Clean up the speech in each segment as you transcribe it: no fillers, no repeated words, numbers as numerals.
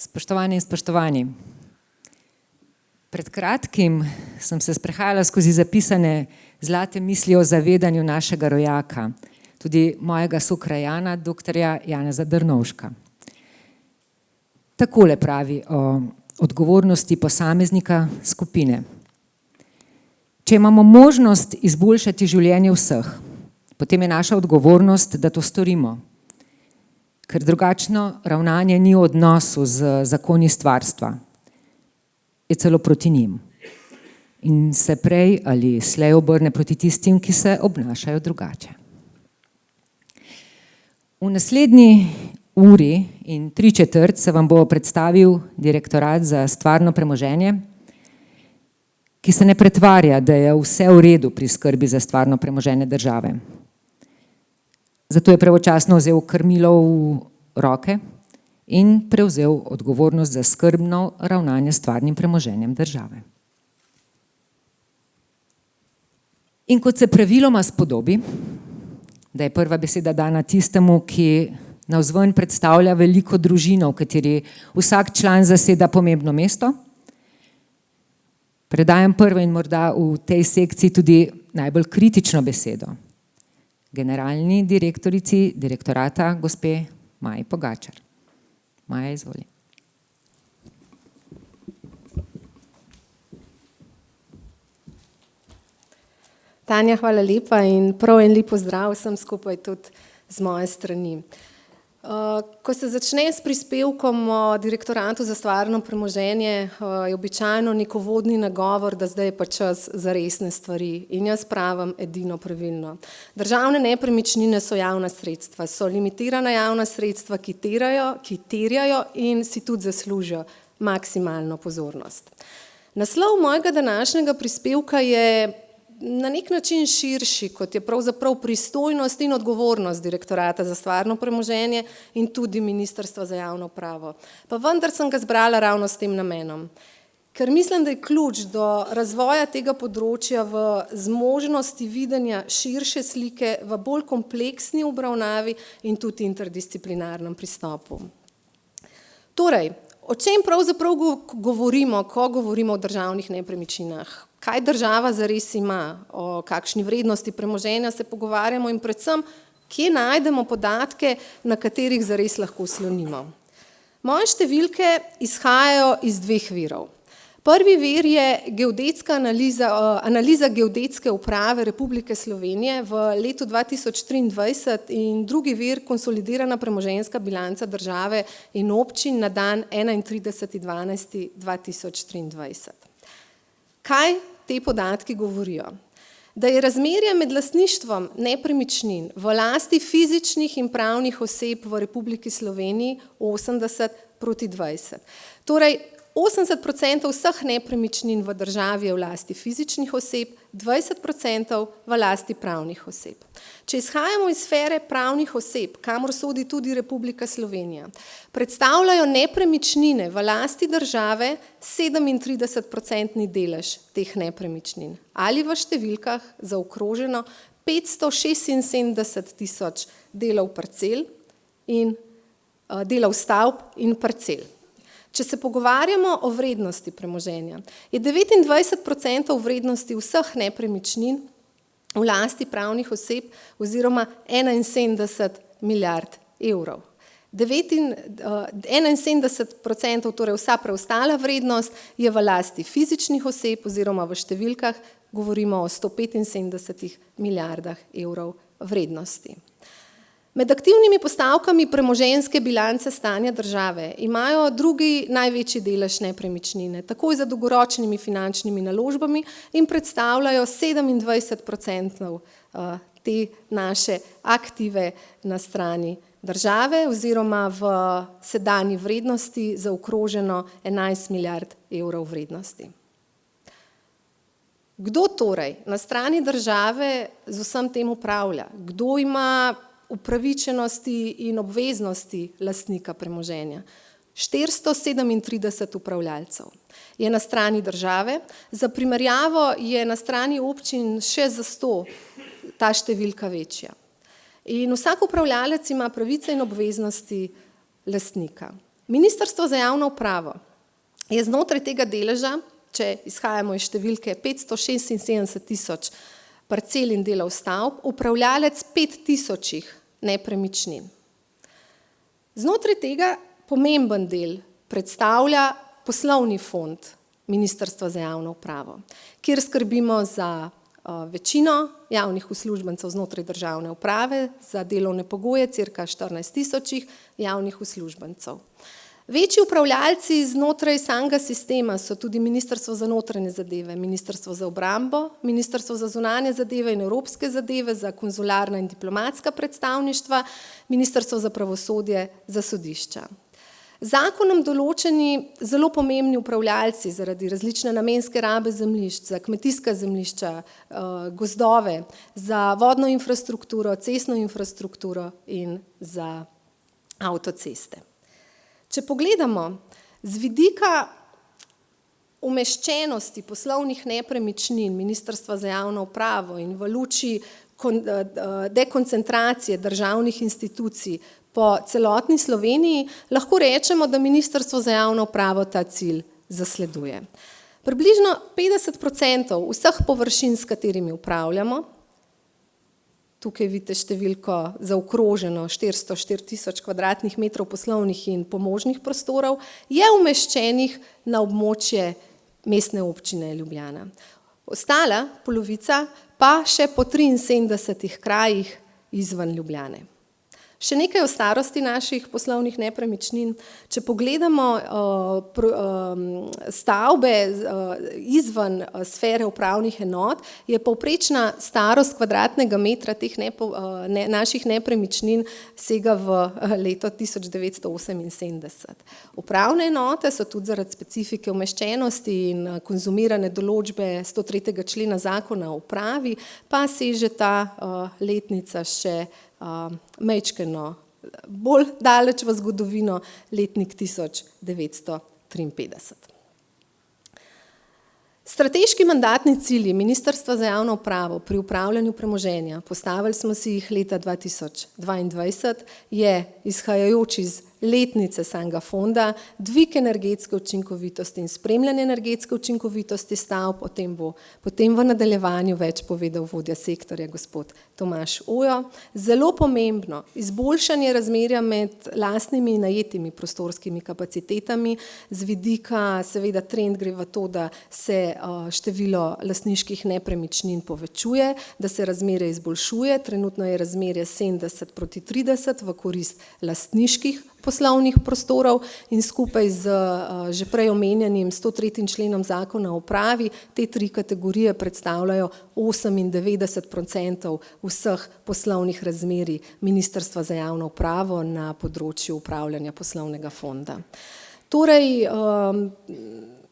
Spoštovane in spoštovani, pred kratkim sem se sprehajala skozi zapisane zlate misli o zavedanju našega rojaka, tudi mojega sokrajana, doktorja Janeza Drnovška. Takole pravi o odgovornosti posameznika skupine. Če imamo možnost izboljšati življenje vseh, potem je naša odgovornost, da to storimo. Ker drugačno ravnanje ni v odnosu z zakoni stvarstva, je celo proti njim. In se prej ali slej obrne proti tistim, ki se obnašajo drugače. V naslednji uri in 3/4 se vam bo predstavil Direktorat za stvarno premoženje, ki se ne pretvarja, da je vse v redu pri skrbi za stvarno premoženje države. Zato je pravočasno vzel krmilo v roke in prevzel odgovornost za skrbno ravnanje s stvarnim premoženjem države. In kot se praviloma spodobi, da je prva beseda dana tistemu, ki navzven predstavlja veliko družino, v kateri vsak član zaseda pomembno mesto, predajam prvo in morda v tej sekciji tudi najbolj kritično besedo generalni direktorici direktorata, gospe Maji Pogačar. Maja, izvoli. Tanja, hvala lepa in prav en lep pozdrav vsem skupaj tudi z moje strani. Ko se začne s prispevkom o Direktoratu za stvarno premoženje, je običajno nek uvodni nagovor, da zdaj je pa čas za resne stvari. In jaz pravim edino pravilno. Državne nepremičnine so javna sredstva, so limitirana javna sredstva, ki terjajo in si tudi zaslužijo maksimalno pozornost. Naslov mojega današnjega prispevka je na nek način širši, kot je pravzaprav pristojnost in odgovornost Direktorata za stvarno premoženje in tudi Ministrstva za javno upravo. Pa vendar sem ga zbrala ravno s tem namenom. Ker mislim, da je ključ do razvoja tega področja v zmožnosti videnja širše slike, v bolj kompleksni obravnavi in tudi interdisciplinarnem pristopu. Torej, o čem pravzaprav govorimo, ko govorimo o državnih nepremičninah? Kaj država zares ima, o kakšni vrednosti premoženja se pogovarjamo in predvsem, kje najdemo podatke, na katerih zares lahko slonimo. Moje številke izhajajo iz dveh virov. Prvi vir je analiza Geodetske uprave Republike Slovenije v letu 2023 in drugi vir konsolidirana premoženjska bilanca države in občin na dan 31.12.2023. Kaj te podatki govorijo? Da je razmerje med lastništvom nepremičnin v lasti fizičnih in pravnih oseb v Republiki Sloveniji 80:20. Torej, 80% vseh nepremičnin v državi je v lasti fizičnih oseb, 20% v lasti pravnih oseb. Če izhajamo iz sfere pravnih oseb, kamor sodi tudi Republika Slovenija, predstavljajo nepremičnine v lasti države 37% delež teh nepremičnin ali v številkah zaokroženo 576.000 delov parcel in delov stavb in parcel. Če se pogovarjamo o vrednosti premoženja, je 29% vrednosti vseh nepremičnin v lasti pravnih oseb oziroma 71 milijard evrov. 71%, torej vsa preostala vrednost, je v lasti fizičnih oseb oziroma v številkah govorimo o 175 milijardah evrov vrednosti. Med aktivnimi postavkami premoženjske bilance stanja države imajo drugi največji delež nepremičnine, takoj za dolgoročnimi finančnimi naložbami in predstavljajo 27% te naše aktive na strani države oziroma v sedanji vrednosti zaokroženo 11 milijard evrov vrednosti. Kdo torej na strani države z vsem tem upravlja? Kdo ima upravičenosti in obveznosti lastnika premoženja? 437 upravljalcev je na strani države, za primerjavo je na strani občin še za 100 ta številka večja. In vsak upravljalec ima pravice in obveznosti lastnika. Ministrstvo za javno upravo je znotraj tega deleža, če izhajamo iz številke 576.000 parcel in delov stavb, upravljalec 5.000 nepremičnin. Znotraj tega pomemben del predstavlja poslovni fond Ministrstva za javno upravo, kjer skrbimo za večino javnih uslužbencev znotraj državne uprave, za delovne pogoje, cirka 14.000 javnih uslužbencev. Večji upravljalci znotraj samega sistema so tudi Ministrstvo za notranje zadeve, Ministrstvo za obrambo, Ministrstvo za zunanje zadeve in evropske zadeve, za konzularna in diplomatska predstavništva, Ministrstvo za pravosodje, za sodišča. Zakonom določeni zelo pomembni upravljalci zaradi različne namenske rabe zemljišč, za kmetijska zemljišča, gozdove, za vodno infrastrukturo, cestno infrastrukturo in za avtoceste. Če pogledamo z vidika umeščenosti poslovnih nepremičnin Ministrstva za javno upravo in v luči dekoncentracije državnih institucij po celotni Sloveniji, lahko rečemo, da Ministrstvo za javno upravo ta cilj zasleduje. Približno 50% vseh površin, s katerimi upravljamo, tukaj vidite številko zaokroženo 404.000 kvadratnih metrov poslovnih in pomožnih prostorov, je umeščenih na območje Mestne občine Ljubljana. Ostala polovica pa še po 73 krajih izven Ljubljane. Še nekaj o starosti naših poslovnih nepremičnin. Če pogledamo stavbe izven sfere upravnih enot, je povprečna starost kvadratnega metra teh naših nepremičnin sega v leto 1978. Upravne enote so tudi zaradi specifike umeščenosti in konzumirane določbe 103. člena zakona o upravi, pa seže ta letnica še majčkeno bolj daleč v zgodovino, letnik 1953. Strateški mandatni cilji Ministrstva za javno upravo pri upravljanju premoženja, postavili smo si jih leta 2022, je izhajajoč iz letnice samega fonda, dvig energetske učinkovitosti in spremljanje energetske učinkovitosti stavb, o tem bo potem v nadaljevanju več povedal vodja sektorja gospod Tomaž Ojo. Zelo pomembno, izboljšanje razmerja med lastnimi in najetimi prostorskimi kapacitetami, z vidika seveda trend gre v to, da se število lastniških nepremičnin povečuje, da se razmerje izboljšuje, trenutno je razmerje 70:30 v korist lastniških poslovnih prostorov in skupaj z že prej omenjenim 103. členom zakona o upravi te tri kategorije predstavljajo 98% vseh poslovnih razmerij Ministrstva za javno upravo na področju upravljanja poslovnega fonda. Torej,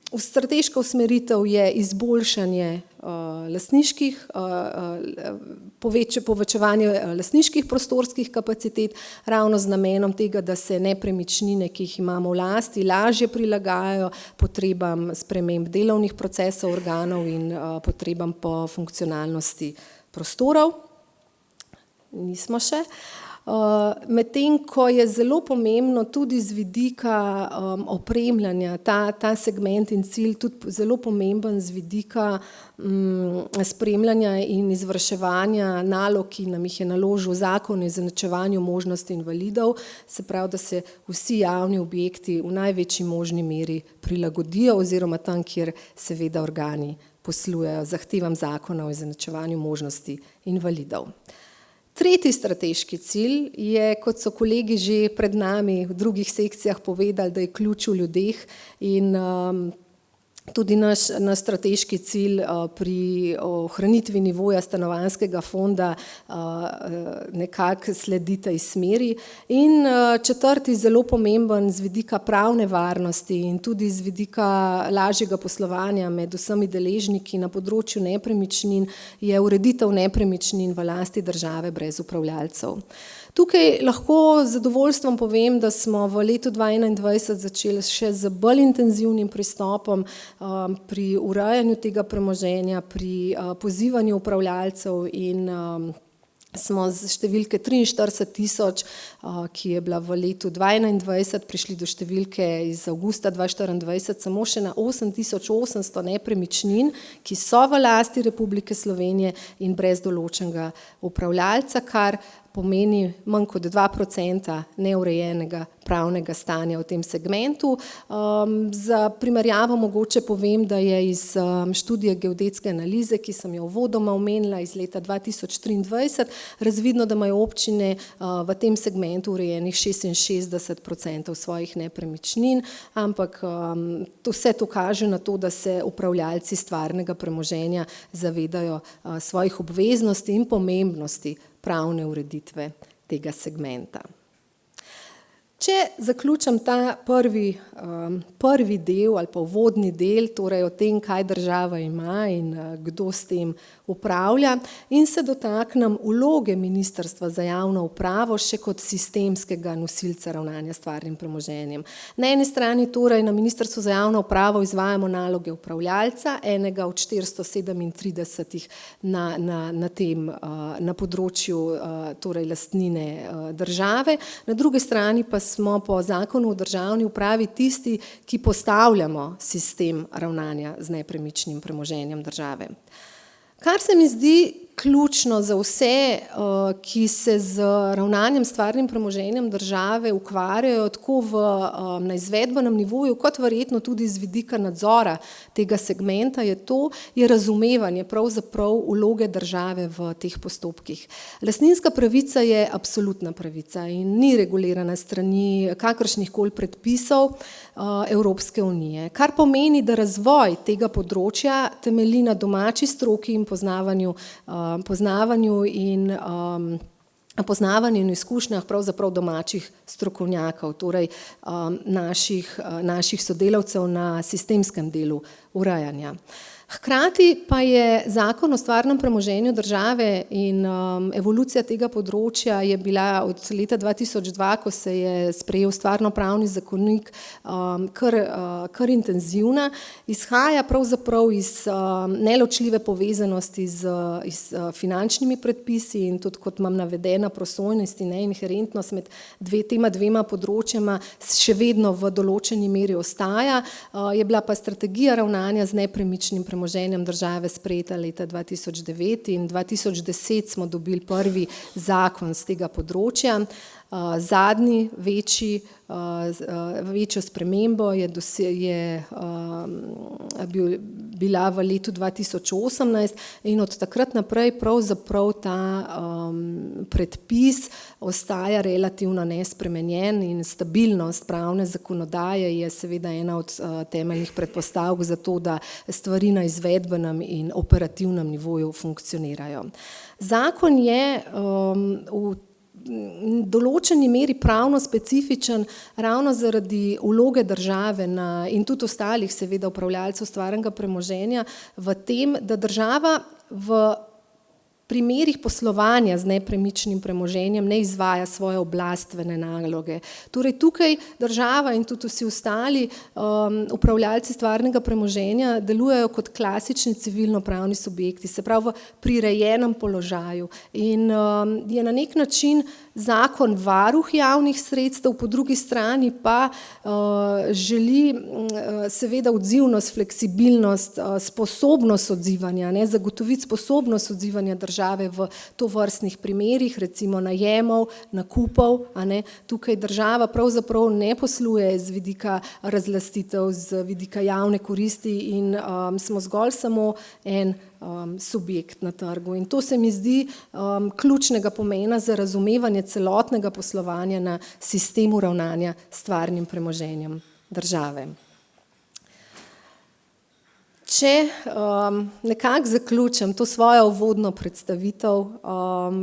strateška usmeritev je izboljšanje povečevanje lastniških prostorskih kapacitet, ravno z namenom tega, da se nepremičnine, ki jih imamo v lasti, lažje prilagajajo potrebam sprememb delovnih procesov organov in potrebam po funkcionalnosti prostorov. Nismo še. Medtem ko je zelo pomembno tudi z vidika opremljanja, ta segment in cilj tudi zelo pomemben z vidika spremljanja in izvrševanja nalog, ki nam jih je naložil Zakon o izenačevanju možnosti invalidov, se pravi, da se vsi javni objekti v največji možni meri prilagodijo oziroma tam, kjer seveda organi poslujejo zahtevam Zakona o izenačevanju možnosti invalidov. Tretji strateški cilj je, kot so kolegi že pred nami v drugih sekcijah povedali, da je ključ v ljudeh in tudi naš strateški cilj pri ohranitvi nivoja stanovanjskega fonda nekako sledi tej smeri. In četrti, zelo pomemben z vidika pravne varnosti in tudi z vidika lažjega poslovanja med vsemi deležniki na področju nepremičnin, je ureditev nepremičnin v lasti države brez upravljalcev. Tukaj lahko z zadovoljstvom povem, da smo v letu 2021 začeli še z bolj intenzivnim pristopom pri urejanju tega premoženja, pri pozivanju upravljalcev in smo z številke 43 000, ki je bila v letu 2021, prišli do številke iz avgusta 2024 samo še na 8800 nepremičnin, ki so v lasti Republike Slovenije in brez določenega upravljalca, kar pomeni manj kot 2% neurejenega pravnega stanja v tem segmentu. Za primerjavo mogoče povem, da je iz študije geodetske analize, ki sem jo uvodoma omenila iz leta 2023, razvidno, da imajo občine v tem segmentu urejenih 66% svojih nepremičnin, ampak vse to kaže na to, da se upravljalci stvarnega premoženja zavedajo svojih obveznosti in pomembnosti pravne ureditve tega segmenta. Če zaključim ta prvi del ali pa uvodni del, torej o tem, kaj država ima in kdo s tem upravlja, in se dotaknem vloge Ministrstva za javno upravo še kot sistemskega nosilca ravnanja s stvarnim premoženjem. Na eni strani torej na Ministrstvu za javno upravo izvajamo naloge upravljalca, enega od 437 na področju torej lastnine države, na drugi strani pa smo po zakonu o državni upravi tisti, ki postavljamo sistem ravnanja z nepremičnim premoženjem države. Kar se mi zdi ključno za vse, ki se z ravnanjem s stvarnim premoženjem države ukvarjajo tako na izvedbenem nivoju, kot verjetno tudi z vidika nadzora tega segmenta, je razumevanje pravzaprav vloge države v teh postopkih. Lastninska pravica je absolutna pravica in ni regulirana strani kakršnihkoli predpisov Evropske unije, kar pomeni, da razvoj tega področja temelji na domači stroki in poznavanju in izkušnjah pravzaprav domačih strokovnjakov, torej naših sodelavcev na sistemskem delu urejanja. Hkrati pa je zakon o stvarnem premoženju države in evolucija tega področja je bila od leta 2002, ko se je sprejel stvarnopravni zakonik, kar intenzivna, izhaja pravzaprav iz neločljive povezanosti z finančnimi predpisi in tudi kot imam navedena prosojnost in inherentnost med tema dvema področjama še vedno v določeni meri ostaja, je bila pa strategija ravnanja z nepremičnim premoženjem države sprejeta leta 2009 in 2010 smo dobili prvi zakon z tega področja. Zadnji večjo spremembo je bila v letu 2018 in od takrat naprej pravzaprav ta predpis ostaja relativno nespremenjen in stabilnost pravne zakonodaje je seveda ena od temeljnih predpostavk za to, da stvari na izvedbenem in operativnem nivoju funkcionirajo. Zakon je v določeni meri pravno specifičen ravno zaradi vloge države in tudi ostalih seveda upravljalcev stvarnega premoženja v tem, da država v primerih poslovanja z nepremičnim premoženjem ne izvaja svoje oblastvene naloge. Torej tukaj država in tudi vsi ostali upravljalci stvarnega premoženja delujejo kot klasični civilno-pravni subjekti, se pravi v prirejenem položaju in je na nek način zakon varuh javnih sredstev, po drugi strani pa želi seveda odzivnost, fleksibilnost, sposobnost odzivanja, zagotoviti sposobnost odzivanja države v tovrstnih primerih, recimo najemov, nakupov. Tukaj država pravzaprav ne posluje z vidika razlastitev, z vidika javne koristi in smo zgolj samo en subjekt na trgu. In to se mi zdi ključnega pomena za razumevanje celotnega poslovanja na sistemu ravnanja s stvarnim premoženjem države. Če nekako zaključim to svojo uvodno predstavitev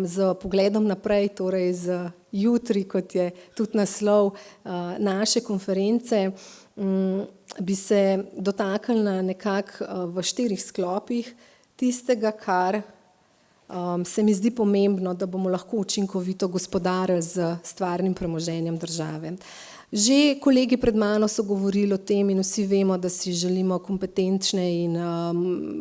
z pogledom naprej, torej z jutri, kot je tudi naslov naše konference, bi se dotaknila nekako v 4 sklopih tistega, kar se mi zdi pomembno, da bomo lahko učinkovito gospodarili z stvarnim premoženjem države. Že kolegi pred mano so govorili o tem in vsi vemo, da si želimo kompetenčne in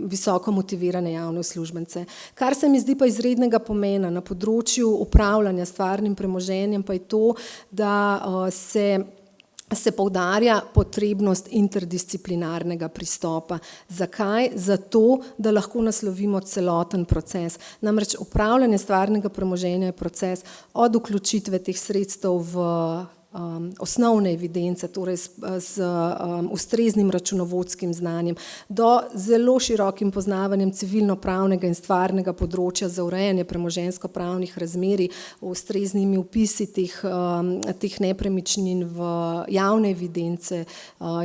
visoko motivirane javne uslužbence. Kar se mi zdi pa izrednega pomena na področju upravljanja s stvarnim premoženjem pa je to, da se poudarja potrebnost interdisciplinarnega pristopa. Zakaj? Zato, da lahko naslovimo celoten proces. Namreč upravljanje stvarnega premoženja je proces od vključitve teh sredstev v osnovne evidence, torej z ustreznim računovodskim znanjem, do zelo širokim poznavanjem civilno-pravnega in stvarnega področja za urejanje premoženjsko-pravnih razmerij, ustreznimi vpisi teh nepremičnin v javne evidence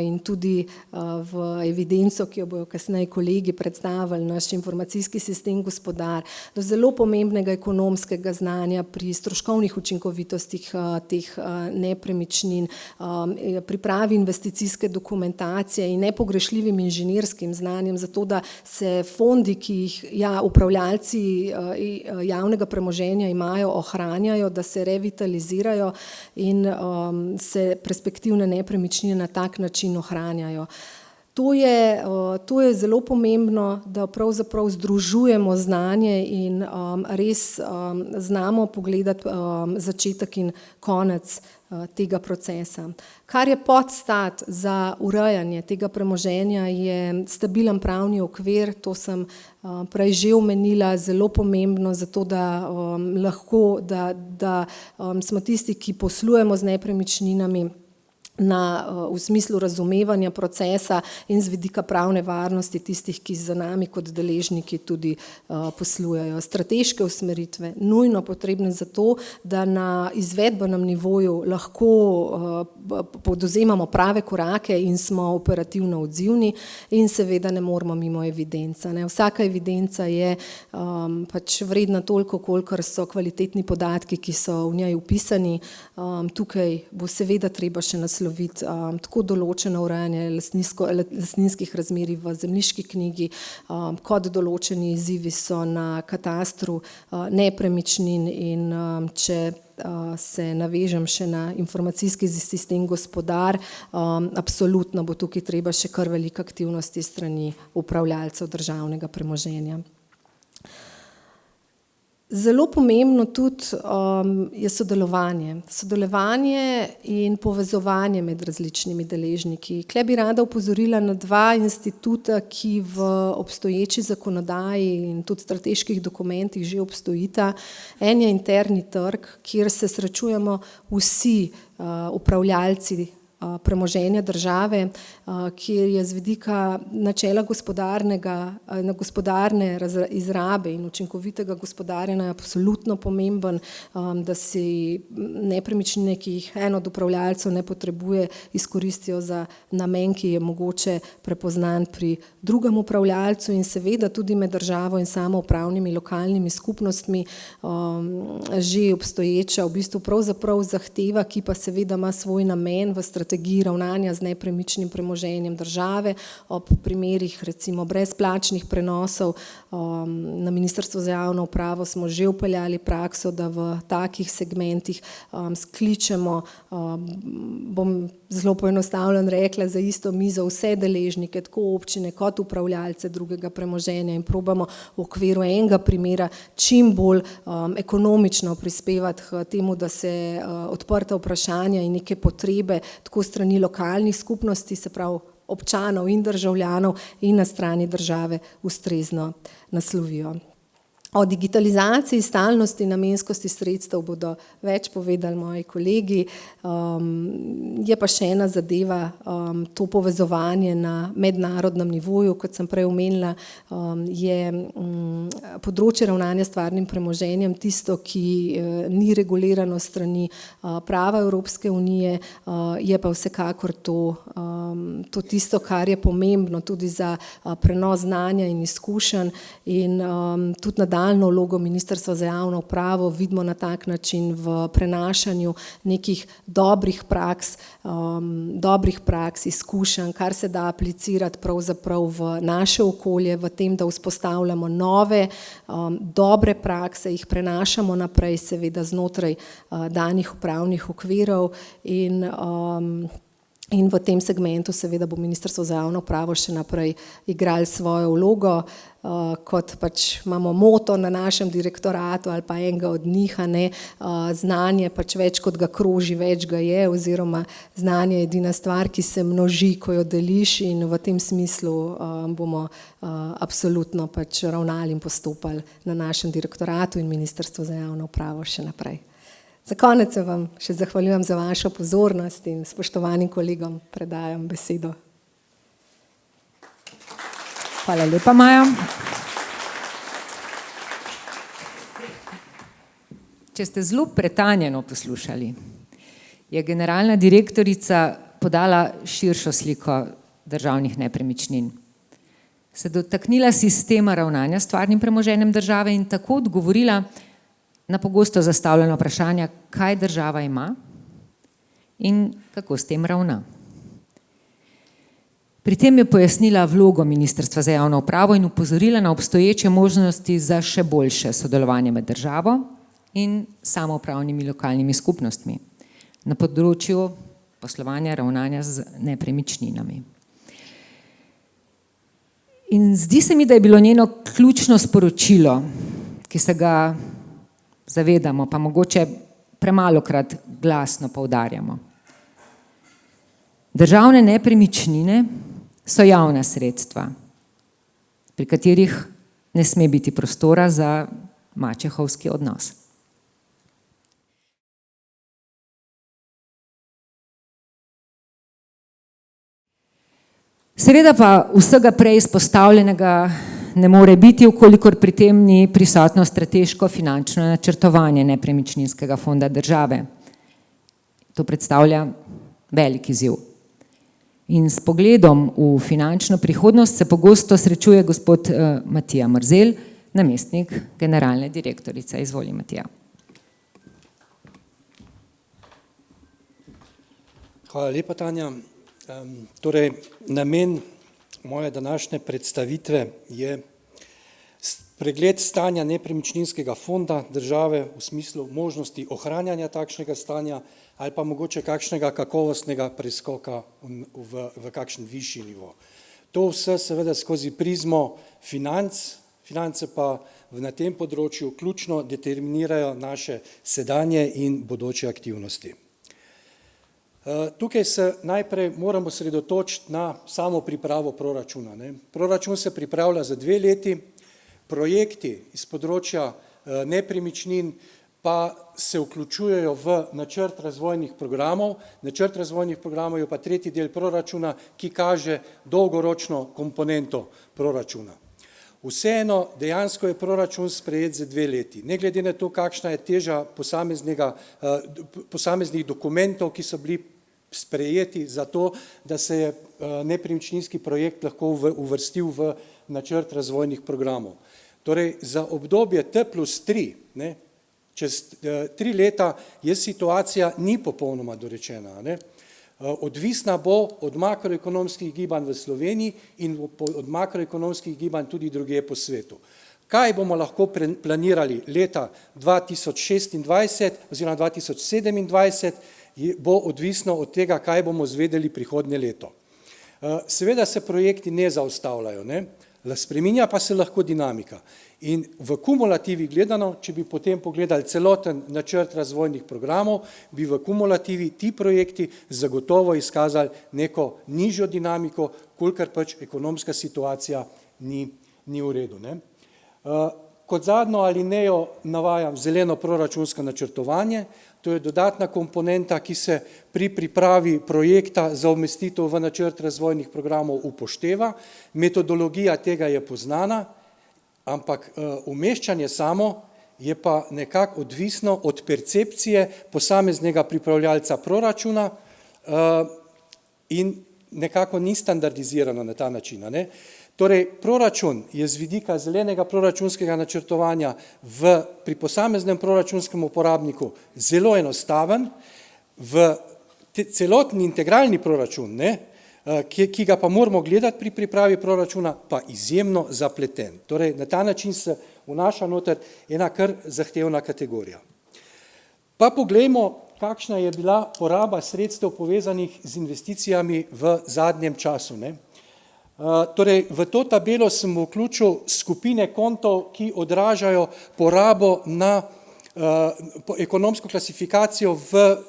in tudi v evidenco, ki jo bojo kasneje kolegi predstavili, naš informacijski sistem Gospodar, do zelo pomembnega ekonomskega znanja pri stroškovnih učinkovitostih teh nepremičnin, pripravi investicijske dokumentacije in nepogrešljivim inženirskim znanjem, zato da se fondi, ki jih upravljalci javnega premoženja imajo, ohranjajo, da se revitalizirajo in se perspektivne nepremičnine na tak način ohranjajo. To je zelo pomembno, da pravzaprav združujemo znanje in res znamo pogledati začetek in konec tega procesa. Kar je podstat za urejanje tega premoženja je stabilen pravni okvir, to sem prej že omenila, zelo pomembno, zato da lahko, da smo tisti, ki poslujemo z nepremičninami, v smislu razumevanja procesa in z vidika pravne varnosti tistih, ki za nami kot deležniki tudi poslujejo. Strateške usmeritve, nujno potrebne za to, da na izvedbenem nivoju lahko podozemamo prave korake in smo operativno odzivni in seveda ne moramo mimo evidenca. Vsaka evidenca je pač vredna toliko, kolikor so kvalitetni podatki, ki so v njej vpisani. Tukaj bo seveda treba še nasloviti tako določeno urejanje lastninskih razmerij v zemljiški knjigi, kot določeni izzivi so na katastru nepremičnin in če se navežem še na informacijski sistem Gospodar, absolutno bo tukaj treba še kar veliko aktivnosti strani upravljalcev državnega premoženja. Zelo pomembno tudi je sodelovanje in povezovanje med različnimi deležniki. Tule bi rada opozorila na dva instituta, ki v obstoječi zakonodaji in tudi strateških dokumentih že obstojita. En je interni trg, kjer se srečujemo vsi upravljalci premoženja države, kjer je z vidika načela gospodarne izrabe in učinkovitega gospodarjenja absolutno pomemben, da si nepremičnine, ki jih en od upravljalcev ne potrebuje, izkoristijo za namen, ki je mogoče prepoznan pri drugem upravljalcu in seveda tudi med državo in samoupravnimi lokalnimi skupnostmi že obstoječa v bistvu pravzaprav zahteva, ki pa seveda ima svoj namen v strategiji ravnanja z nepremičnim premoženjem države. Ob primerih recimo brezplačnih prenosov na Ministrstvo za javno upravo smo že vpeljali prakso, da v takih segmentih skličemo, bom zelo poenostavljeno rekla, za isto mizo vse deležnike, tako občine kot upravljalce drugega premoženja in probamo v okviru enega primera čim bolj ekonomično prispevati k temu, da se odprta vprašanja in neke potrebe tako strani lokalnih skupnosti, se pravi občanov in državljanov in na strani države ustrezno naslovijo. O digitalizaciji, stalnosti, namenskosti sredstev bodo več povedali moji kolegi. Je pa še ena zadeva, to povezovanje na mednarodnem nivoju, kot sem prej omenila, je področje ravnanja s stvarnim premoženjem tisto, ki ni regulirano strani prava Evropske unije, je pa vsekakor to tisto, kar je pomembno tudi za prenos znanja in izkušenj in tudi nadaljnje nadaljnjo vlogo Ministrstva za javno upravo vidimo na tak način v prenašanju nekih dobrih praks, izkušenj, kar se da aplicirati pravzaprav v naše okolje, v tem, da vzpostavljamo nove, dobre prakse, jih prenašamo naprej, seveda znotraj danih upravnih okvirov in v tem segmentu seveda bo Ministrstvo za javno upravo še naprej igralo svojo vlogo, kot pač imamo moto na našem direktoratu ali pa enega od njih, znanje pač več kot ga kroži, več ga je, oziroma znanje je edina stvar, ki se množi, ko jo deliš, in v tem smislu bomo absolutno pač ravnali in postopali na našem direktoratu in Ministrstvu za javno upravo še naprej. Za konec se vam še zahvaljujem za vašo pozornost in spoštovanim kolegom predajam besedo. Hvala lepa, Maja. Če ste zelo pretanjeno poslušali, je generalna direktorica podala širšo sliko državnih nepremičnin. Se dotaknila sistema ravnanja s stvarnim premoženjem države in tako odgovorila na pogosto zastavljeno vprašanje, kaj država ima in kako s tem ravna. Pri tem je pojasnila vlogo Ministrstva za javno upravo in opozorila na obstoječe možnosti za še boljše sodelovanje med državo in samoupravnimi lokalnimi skupnostmi na področju poslovanja, ravnanja z nepremičninami. In zdi se mi, da je bilo njeno ključno sporočilo, ki se ga zavedamo, pa mogoče premalokrat glasno poudarjamo. Državne nepremičnine so javna sredstva, pri katerih ne sme biti prostora za mačehovski odnos. Seveda pa vsega prej izpostavljenega ne more biti, vkolikor pri tem ni prisotno strateško finančno načrtovanje nepremičninskega fonda države. To predstavlja velik izziv. In s pogledom v finančno prihodnost se pogosto srečuje gospod Matija Mrzelj, namestnik generalne direktorice. Izvoli, Matija. Hvala lepa, Tanja. Torej, namen moje današnje predstavitve je pregled stanja nepremičninskega fonda države v smislu možnosti ohranjanja takšnega stanja ali pa mogoče kakšnega kakovostnega preskoka v kakšen višji nivo. To vse seveda skozi prizmo financ, finance pa na tem področju ključno determinirajo naše sedanje in bodoče aktivnosti. Tukaj se najprej moramo osredotočiti na samo pripravo proračuna. Proračun se pripravlja za 2 leti, projekti iz področja nepremičnin pa se vključujejo v načrt razvojnih programov. Načrt razvojnih programov je pa tretji del proračuna, ki kaže dolgoročno komponento proračuna. Vseeno dejansko je proračun sprejet za 2 leti. Ne glede na to, kakšna je teža posameznih dokumentov, ki so bili sprejeti za to, da se je nepremičninski projekt lahko uvrstil v načrt razvojnih programov. Torej, za obdobje T+3, čez 3 leta je situacija ni popolnoma dorečena. Odvisna bo od makroekonomskih gibanj v Sloveniji in od makroekonomskih gibanj tudi drugje po svetu. Kaj bomo lahko planirali leta 2026 oziroma 2027, bo odvisno od tega, kaj bomo izvedeli prihodnje leto. Seveda se projekti ne zaustavljajo, spreminja pa se lahko dinamika. In v kumulativi gledano, če bi potem pogledali celoten načrt razvojnih programov, bi v kumulativi ti projekti zagotovo izkazali neko nižjo dinamiko, kolikor pač ekonomska situacija ni v redu. Kot zadnjo alinejo navajam zeleno proračunsko načrtovanje. To je dodatna komponenta, ki se pri pripravi projekta za umestitev v načrt razvojnih programov upošteva. Metodologija tega je poznana, ampak umeščanje samo je pa nekako odvisno od percepcije posameznega pripravljalca proračuna in nekako ni standardizirano na ta način. Torej, proračun je z vidika zelenega proračunskega načrtovanja pri posameznem proračunskem uporabniku zelo enostaven, v celotni integralni proračun, ki ga pa moramo gledati pri pripravi proračuna, pa izjemno zapleten. Torej, na ta način se vnaša noter ena kar zahtevna kategorija. Pa poglejmo, kakšna je bila poraba sredstev povezanih z investicijami v zadnjem času. Torej, v to tabelo sem vključil skupine kontov, ki odražajo porabo na ekonomsko klasifikacijo v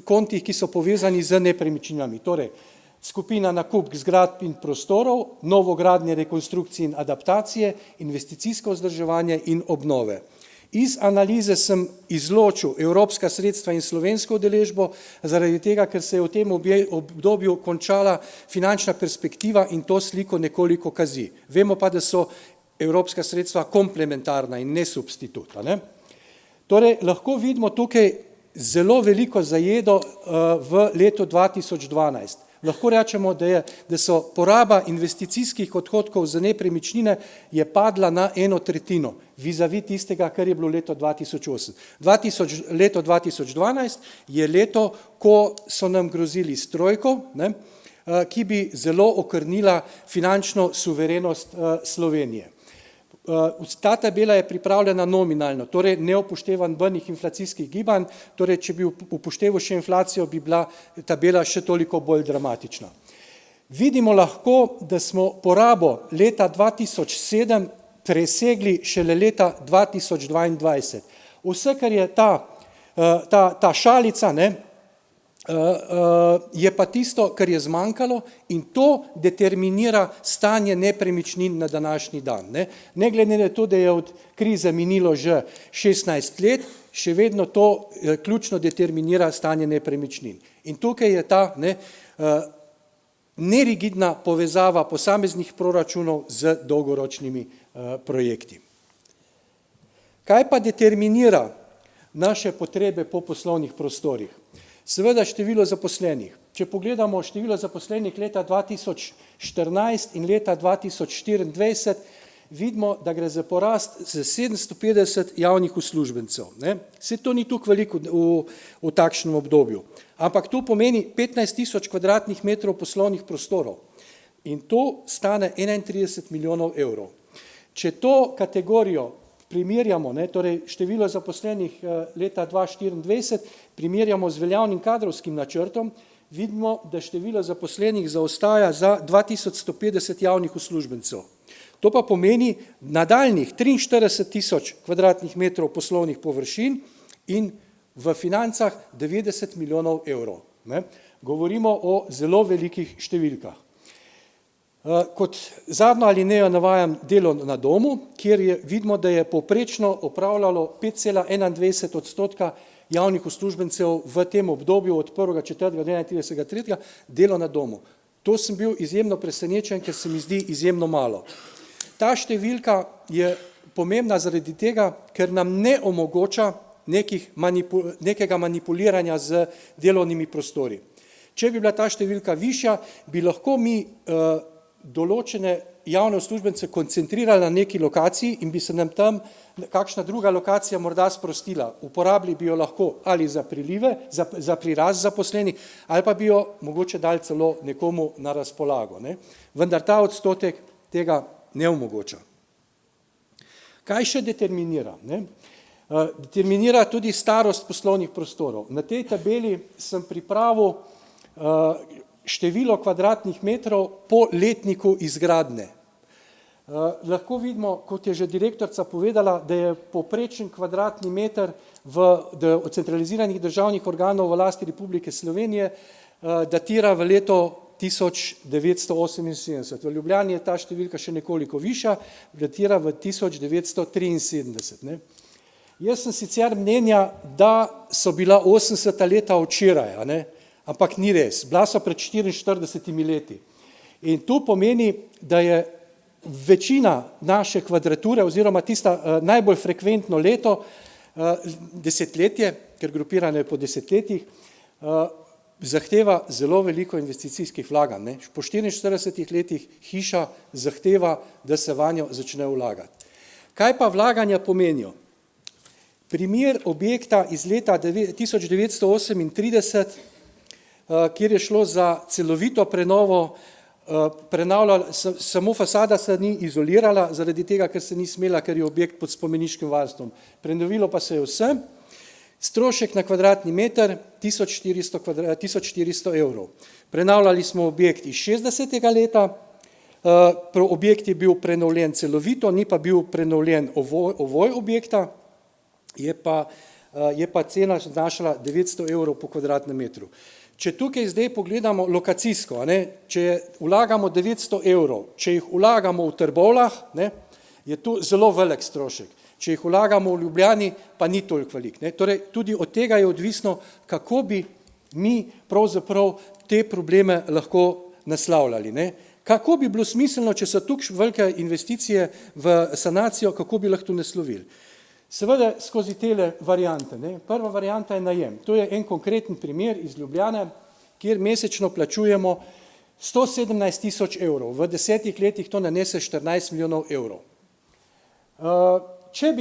kontih, ki so povezani z nepremičninami. Torej, skupina nakup zgradb in prostorov, novogradnje, rekonstrukcije in adaptacije, investicijsko vzdrževanje in obnove. Iz analize sem izločil evropska sredstva in slovensko udeležbo, zaradi tega, ker se je v tem obdobju končala finančna perspektiva in to sliko nekoliko kazi. Vemo pa, da so evropska sredstva komplementarna in ne substitut. Torej, lahko vidimo tukaj zelo veliko zajedo v letu 2012. Lahko rečemo, da so poraba investicijskih odhodkov za nepremičnine je padla na 1/3 vizavi tistega, kar je bilo leto 2008. Leto 2012 je leto, ko so nam grozili s trojko, ki bi zelo okrnila finančno suverenost Slovenije. Ta tabela je pripravljena nominalno, torej ne upošteva nobenih inflacijskih gibanj, torej če bi upošteval še inflacijo, bi bila tabela še toliko bolj dramatična. Vidimo lahko, da smo porabo leta 2007 presegli šele leta 2022. Vse, kar je ta šalica, je pa tisto, kar je zmanjkalo in to determinira stanje nepremičnin na današnji dan. Ne glede na to, da je od krize minilo že 16 let, še vedno to ključno determinira stanje nepremičnin. In tukaj je ta nerigidna povezava posameznih proračunov z dolgoročnimi projekti. Kaj pa determinira naše potrebe po poslovnih prostorih? Seveda število zaposlenih. Če pogledamo število zaposlenih leta 2014 in leta 2024, vidimo, da gre za porast z 750 javnih uslužbencev. Se to ni tukaj veliko v takšnem obdobju, ampak to pomeni 15.000 kvadratnih metrov poslovnih prostorov in to stane 31 milijonov evrov. Če to kategorijo primerjamo, torej število zaposlenih leta 2024, primerjamo z veljavnim kadrovskim načrtom, vidimo, da število zaposlenih zaostaja za 2150 javnih uslužbencev. To pa pomeni nadaljnjih 43.000 kvadratnih metrov poslovnih površin in v financah 90 milijonov evrov. Govorimo o zelo velikih številkah. Kot zadnjo alinejo navajam delo na domu, kjer vidimo, da je povprečno opravljalo 5,21% javnih uslužbencev v tem obdobju od 1.4. do 31.3. delo na domu. To sem bil izjemno presenečen, ker se mi zdi izjemno malo. Ta številka je pomembna zaradi tega, ker nam ne omogoča nekega manipuliranja z delovnimi prostori. Če bi bila ta številka višja, bi lahko mi določene javne uslužbence koncentrirali na neki lokaciji in bi se nam tam kakšna druga lokacija morda sprostila. Uporabili bi jo lahko ali za prilive, za prirast zaposlenih, ali pa bi jo mogoče dali celo nekomu na razpolago. Vendar ta odstotek tega ne omogoča. Kaj še determinira? Determinira tudi starost poslovnih prostorov. Na tej tabeli sem pripravil število kvadratnih metrov po letniku izgradnje. Lahko vidimo, kot je že direktorica povedala, da je povprečen kvadratni meter od centraliziranih državnih organov v lasti Republike Slovenije datira v leto 1978. V Ljubljani je ta številka še nekoliko višja, datira v 1973. Jaz sem sicer mnenja, da so bila 80. leta včeraj, ampak ni res. Bila so pred 44 leti. In to pomeni, da je večina naše kvadrature oziroma tista najbolj frekventno leto, desetletje, ker grupirano je po desetletjih, zahteva zelo veliko investicijskih vlaganj. Ne. Po 44 letih hiša zahteva, da se vanjo začne vlagati. Kaj pa vlaganja pomenijo? Primer objekta iz leta 1938, kjer je šlo za celovito prenovo, samo fasada se ni izolirala, zaradi tega, ker se ni smela, ker je objekt pod spomeniškim varstvom. Prenovilo pa se je vsem, strošek na kvadratni meter 1400 evrov. Prenavljali smo objekt iz 60. leta, objekt je bil prenovljen celovito, ni pa bil prenovljen ovoj objekta, je pa cena znašala 900 evrov po kvadratnem metru. Če tukaj zdaj pogledamo lokacijsko, če vlagamo 900 evrov, če jih vlagamo v Trbovljah, je to zelo velik strošek. Če jih vlagamo v Ljubljani, pa ni toliko velik. Torej, tudi od tega je odvisno, kako bi mi pravzaprav te probleme lahko naslavljali. Kako bi bilo smiselno, če so tukaj velike investicije v sanacijo, kako bi lahko naslovili? Seveda skozi tele variante. Prva varianta je najem. To je en konkreten primer iz Ljubljane, kjer mesečno plačujemo 117 000 evrov. V 10 letih to nanese 14 milijonov evrov. Če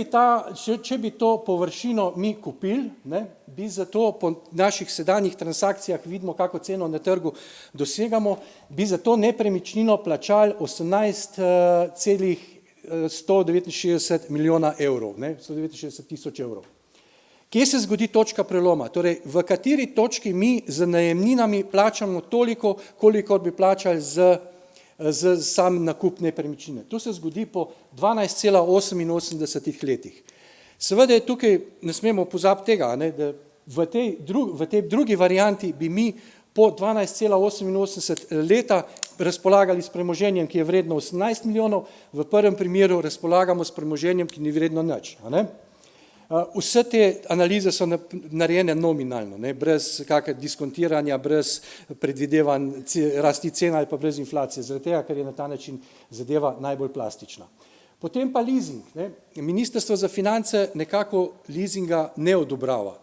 bi to površino mi kupili, bi zato po naših sedanjih transakcijah vidimo, kako ceno na trgu dosegamo, bi za to nepremičnino plačali 169 milijona evrov, 169 000 evrov. Kje se zgodi točka preloma? Torej, v kateri točki mi z najemninami plačamo toliko, kolikor bi plačali z sam nakup nepremičnine. To se zgodi po 12,88 letih. Seveda je tukaj, ne smemo pozabiti tega, da v tej drugi varianti bi mi po 12,88 leta razpolagali s premoženjem, ki je vredno 18 milijonov, v prvem primeru razpolagamo s premoženjem, ki ni vredno nič. Vse te analize so narejene nominalno, brez kakega diskontiranja, brez predvidevanj rasti cen ali pa brez inflacije, zaradi tega, ker je na ta način zadeva najbolj plastična. Potem pa leasing. Ministrstvo za finance nekako leasinga ne odobrava.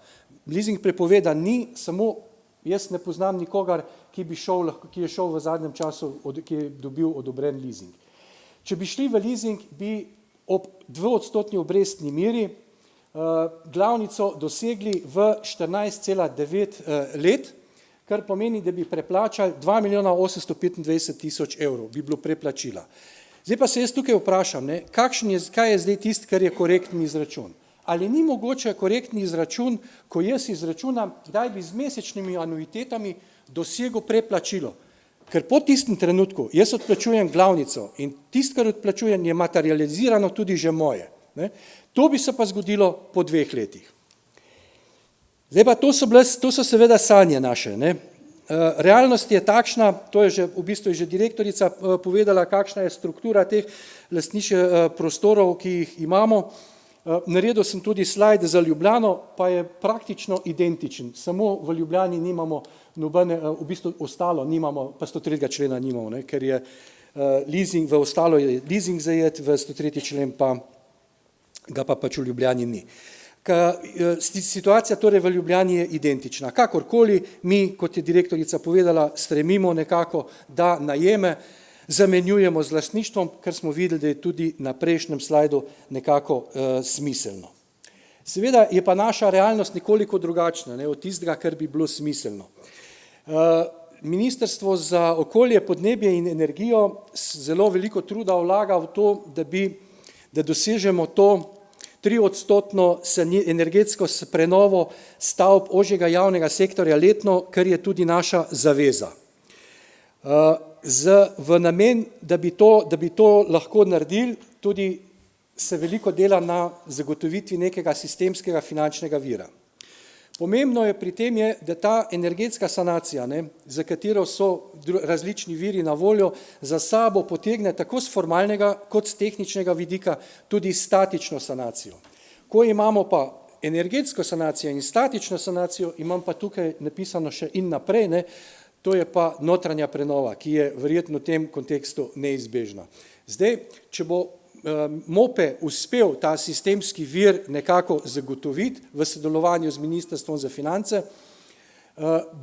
Leasing prepovedan ni, samo jaz ne poznam nikogar, ki je šel v zadnjem času, ki je dobil odobren leasing. Če bi šli v leasing, bi ob 2% obrestni meri glavnico dosegli v 14,9 let, kar pomeni, da bi preplačali 2 825 000 evrov, bi bilo preplačila. Zdaj pa se jaz tukaj vprašam, kaj je zdaj tisto, kar je korektni izračun? Ali ni mogoče korektni izračun, ko jaz izračunam, kdaj bi z mesečnimi anuitetami dosegel preplačilo? Ker po tistem trenutku jaz odplačujem glavnico in tisto, kar odplačujem, je materializirano tudi že moje. To bi se pa zgodilo po 2 letih. Zdaj pa to so seveda sanje naše. Realnost je takšna, to je že v bistvu že direktorica povedala, kakšna je struktura teh lastniških prostorov, ki jih imamo. Naredil sem tudi slajd za Ljubljano, pa je praktično identičen, samo v Ljubljani nimamo nobene, v bistvu ostalo nimamo, pa 103. člena nimamo, ker je leasing, v ostalo je leasing zajet, v 103. člen pa ga pa pač v Ljubljani ni. Situacija torej v Ljubljani je identična. Kakorkoli mi, kot je direktorica povedala, stremimo nekako, da najeme zamenjujemo z lastništvom, kar smo videli, da je tudi na prejšnjem slajdu nekako smiselno. Seveda je pa naša realnost nekoliko drugačna od tistega, kar bi bilo smiselno. Ministrstvo za okolje, podnebje in energijo zelo veliko truda vlaga v to, da dosežemo to 3% energetsko prenovo stavb ožjega javnega sektorja letno, kar je tudi naša zaveza. V namen, da bi to lahko naredili, tudi se veliko dela na zagotovitvi nekega sistemskega finančnega vira. Pomembno je pri tem, da ta energetska sanacija, za katero so različni viri na voljo, za sabo potegne tako z formalnega kot z tehničnega vidika tudi statično sanacijo. Ko imamo pa energetsko sanacijo in statično sanacijo, imam pa tukaj napisano še in naprej, to je pa notranja prenova, ki je verjetno v tem kontekstu neizbežna. Zdaj, če bo MOPE uspel ta sistemski vir nekako zagotoviti v sodelovanju z Ministrstvom za finance,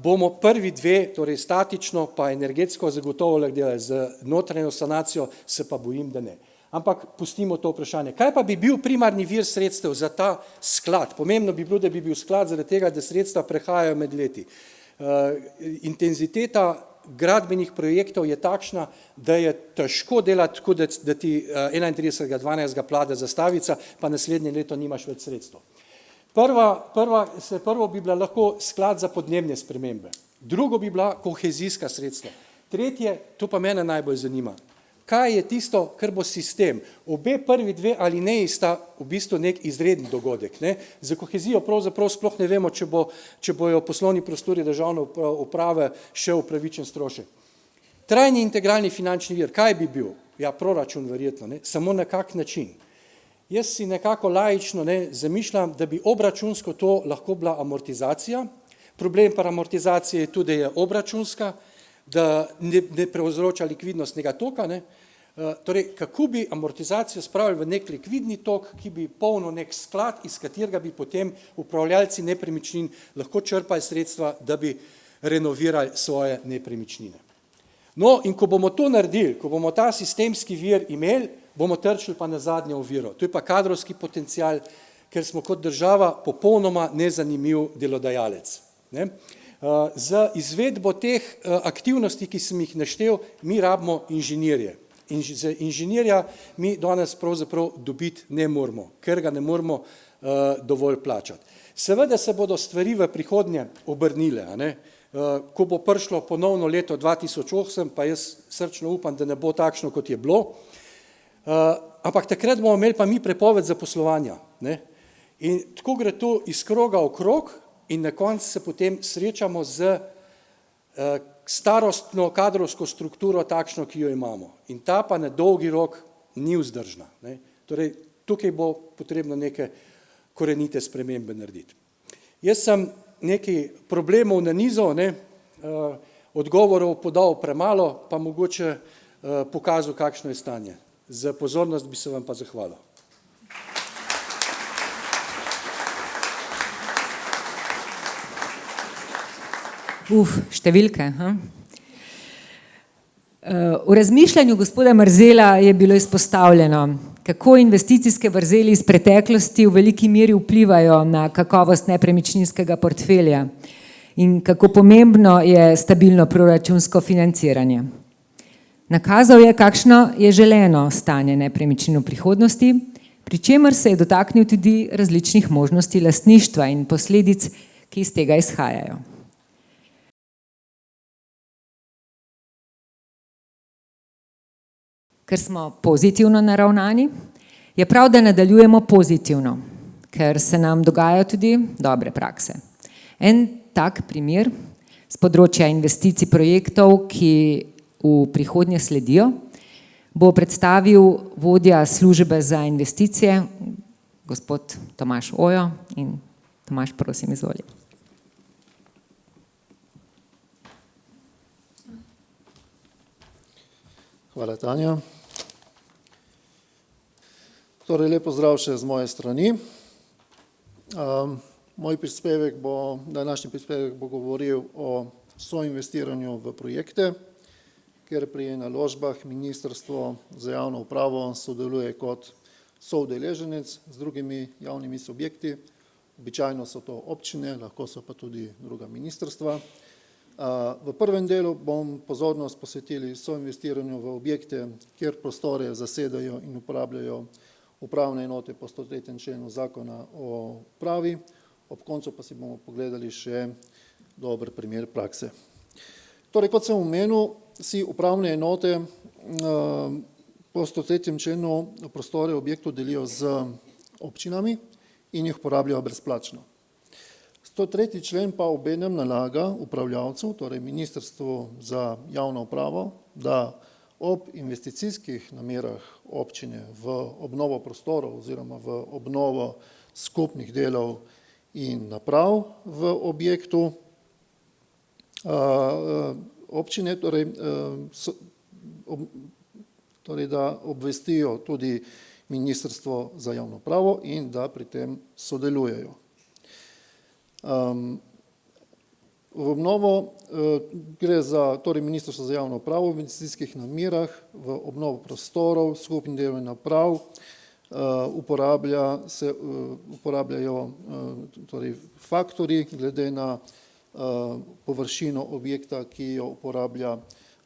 bomo prvi dve, torej statično pa energetsko zagotovo lahko delali, z notranjo sanacijo se pa bojim, da ne. Ampak pustimo to vprašanje. Kaj pa bi bil primarni vir sredstev za ta sklad? Pomembno bi bilo, da bi bil sklad zaradi tega, da sredstva prehajajo med leti. Intenziteta gradbenih projektov je takšna, da je težko delati tako, da ti 31.12. plade zastavica, pa naslednje leto nimaš več sredstev. Prvo bi bila lahko sklad za podnebne spremembe, drugo bi bila kohezijska sredstva, tretje, to pa mene najbolj zanima, kaj je tisto, kar bo sistem. Obe prvi dve alineji sta v bistvu nek izreden dogodek. Ne? Za kohezijo pravzaprav sploh ne vemo, če bojo poslovni prostori državne uprave še upravičen strošek. Trajni integralni finančni vir, kaj bi bil? Ja, proračun verjetno, ne? Samo na kak način. Jaz si nekako laično zamišljam, da bi obračunsko to lahko bila amortizacija. Problem pa amortizacije je tudi, da je obračunska, da ne preuzroča likvidnostnega toka. Ne? Torej, kako bi amortizacijo spravili v nek likvidni tok, ki bi polnil nek sklad, iz katerega bi potem upravljalci nepremičnin lahko črpali sredstva, da bi renovirali svoje nepremičnine. No, in ko bomo to naredili, ko bomo ta sistemski vir imeli, bomo trčili pa na zadnjo oviro. To je pa kadrovski potencial, ker smo kot država popolnoma nezanimiv delodajalec. Ne? Za izvedbo teh aktivnosti, ki sem jih naštel, mi rabimo inženirje. In za inženirja mi danes pravzaprav dobiti ne moramo, ker ga ne moramo dovolj plačati. Seveda se bodo stvari v prihodnje obrnile, a ne? Ko bo prišlo ponovno leto 2008, pa jaz srčno upam, da ne bo takšno, kot je bilo, ampak takrat bomo imeli pa mi prepoved zaposlovanja. Ne? In tako gre to iz kroga v krog in na koncu se potem srečamo z starostno kadrovsko strukturo takšno, ki jo imamo. In ta pa na dolgi rok ni vzdržna. Ne? Torej, tukaj bo potrebno neke korenite spremembe narediti. Jaz sem nekaj problemov nanizal, odgovorov podal premalo, pa mogoče pokazal, kakšno je stanje. Za pozornost bi se vam pa zahvalil. Številke. V razmišljanju gospoda Mrzela je bilo izpostavljeno, kako investicijske vrzeli iz preteklosti v veliki meri vplivajo na kakovost nepremičninskega portfelja in kako pomembno je stabilno proračunsko financiranje. Nakazal je, kakšno je želeno stanje nepremičnin v prihodnosti, pri čemer se je dotaknil tudi različnih možnosti lastništva in posledic, ki iz tega izhajajo. Ker smo pozitivno naravnani, je prav, da nadaljujemo pozitivno, ker se nam dogajajo tudi dobre prakse. En tak primer z področja investicij projektov, ki v prihodnje sledijo, bo predstavil vodja službe za investicije, gospod Tomaž Ojo. In Tomaž, prosim, izvoli. Hvala, Tanja. Torej, lep pozdrav še z moje strani. Moj prispevek današnji prispevek bo govoril o soinvestiranju v projekte, kjer pri naložbah Ministrstvo za javno upravo sodeluje kot soudeleženec z drugimi javnimi subjekti. Običajno so to občine, lahko so pa tudi druga ministrstva. V prvem delu bom pozornost posvetili soinvestiranju v objekte, kjer prostore zasedajo in uporabljajo upravne enote po 103. členu Zakona o upravi. Ob koncu pa si bomo pogledali še dober primer prakse. Torej, kot sem omenil, si upravne enote po 103. členu prostore objektov delijo z občinami in jih uporabljajo brezplačno. 103. člen pa obenem nalaga upravljavcu, torej Ministrstvu za javno upravo, da ob investicijskih namerah občine v obnovo prostorov oziroma v obnovo skupnih delov in naprav v objektu občine, torej da obvestijo tudi Ministrstvo za javno upravo in da pri tem sodelujejo. V obnovo gre za Ministrstvo za javno upravo v investicijskih namerah, v obnovo prostorov, skupnih delovnih naprav, uporabljajo faktorji glede na površino objekta, ki jo uporablja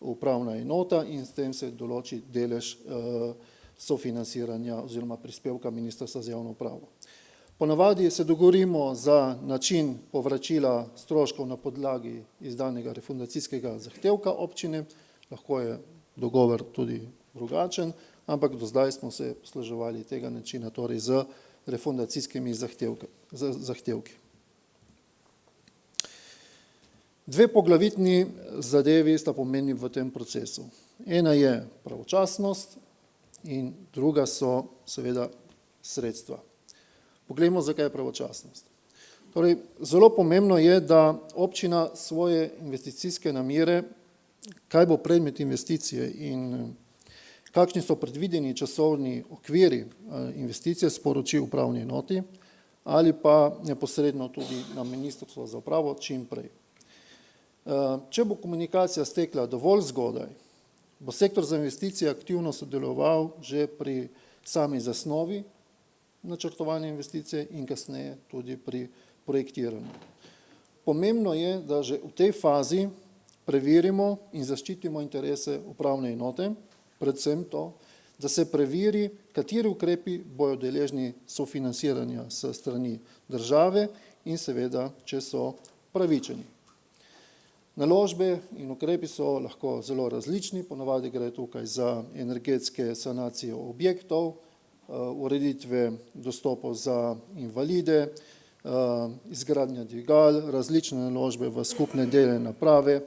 upravna enota, in s tem se določi delež sofinanciranja oziroma prispevka Ministrstva za javno upravo. Ponavadi se dogovorimo za način povračila stroškov na podlagi izdanega refundacijskega zahtevka občine, lahko je dogovor tudi drugačen, ampak do zdaj smo se posluževali tega načina, torej z refundacijskimi zahtevki. Dve poglavitni zadevi sta pomembni v tem procesu. Ena je pravočasnost in druga so seveda sredstva. Poglejmo, zakaj je pravočasnost. Torej, zelo pomembno je, da občina svoje investicijske namere, kaj bo predmet investicije in kakšni so predvideni časovni okviri investicije, sporoči upravni enoti ali pa neposredno tudi na Ministrstvo za upravo čim prej. Če bo komunikacija stekla dovolj zgodaj, bo sektor za investicije aktivno sodeloval že pri sami zasnovi načrtovanja investicije in kasneje tudi pri projektiranju. Pomembno je, da že v tej fazi preverimo in zaščitimo interese upravne enote, predvsem to, da se preveri, kateri ukrepi bojo deležni sofinanciranja s strani države in seveda, če so pravičeni. Naložbe in ukrepi so lahko zelo različni, ponavadi gre tukaj za energetske sanacije objektov, ureditve dostopov za invalide, izgradnja dvigal, različne naložbe v skupne dele naprave,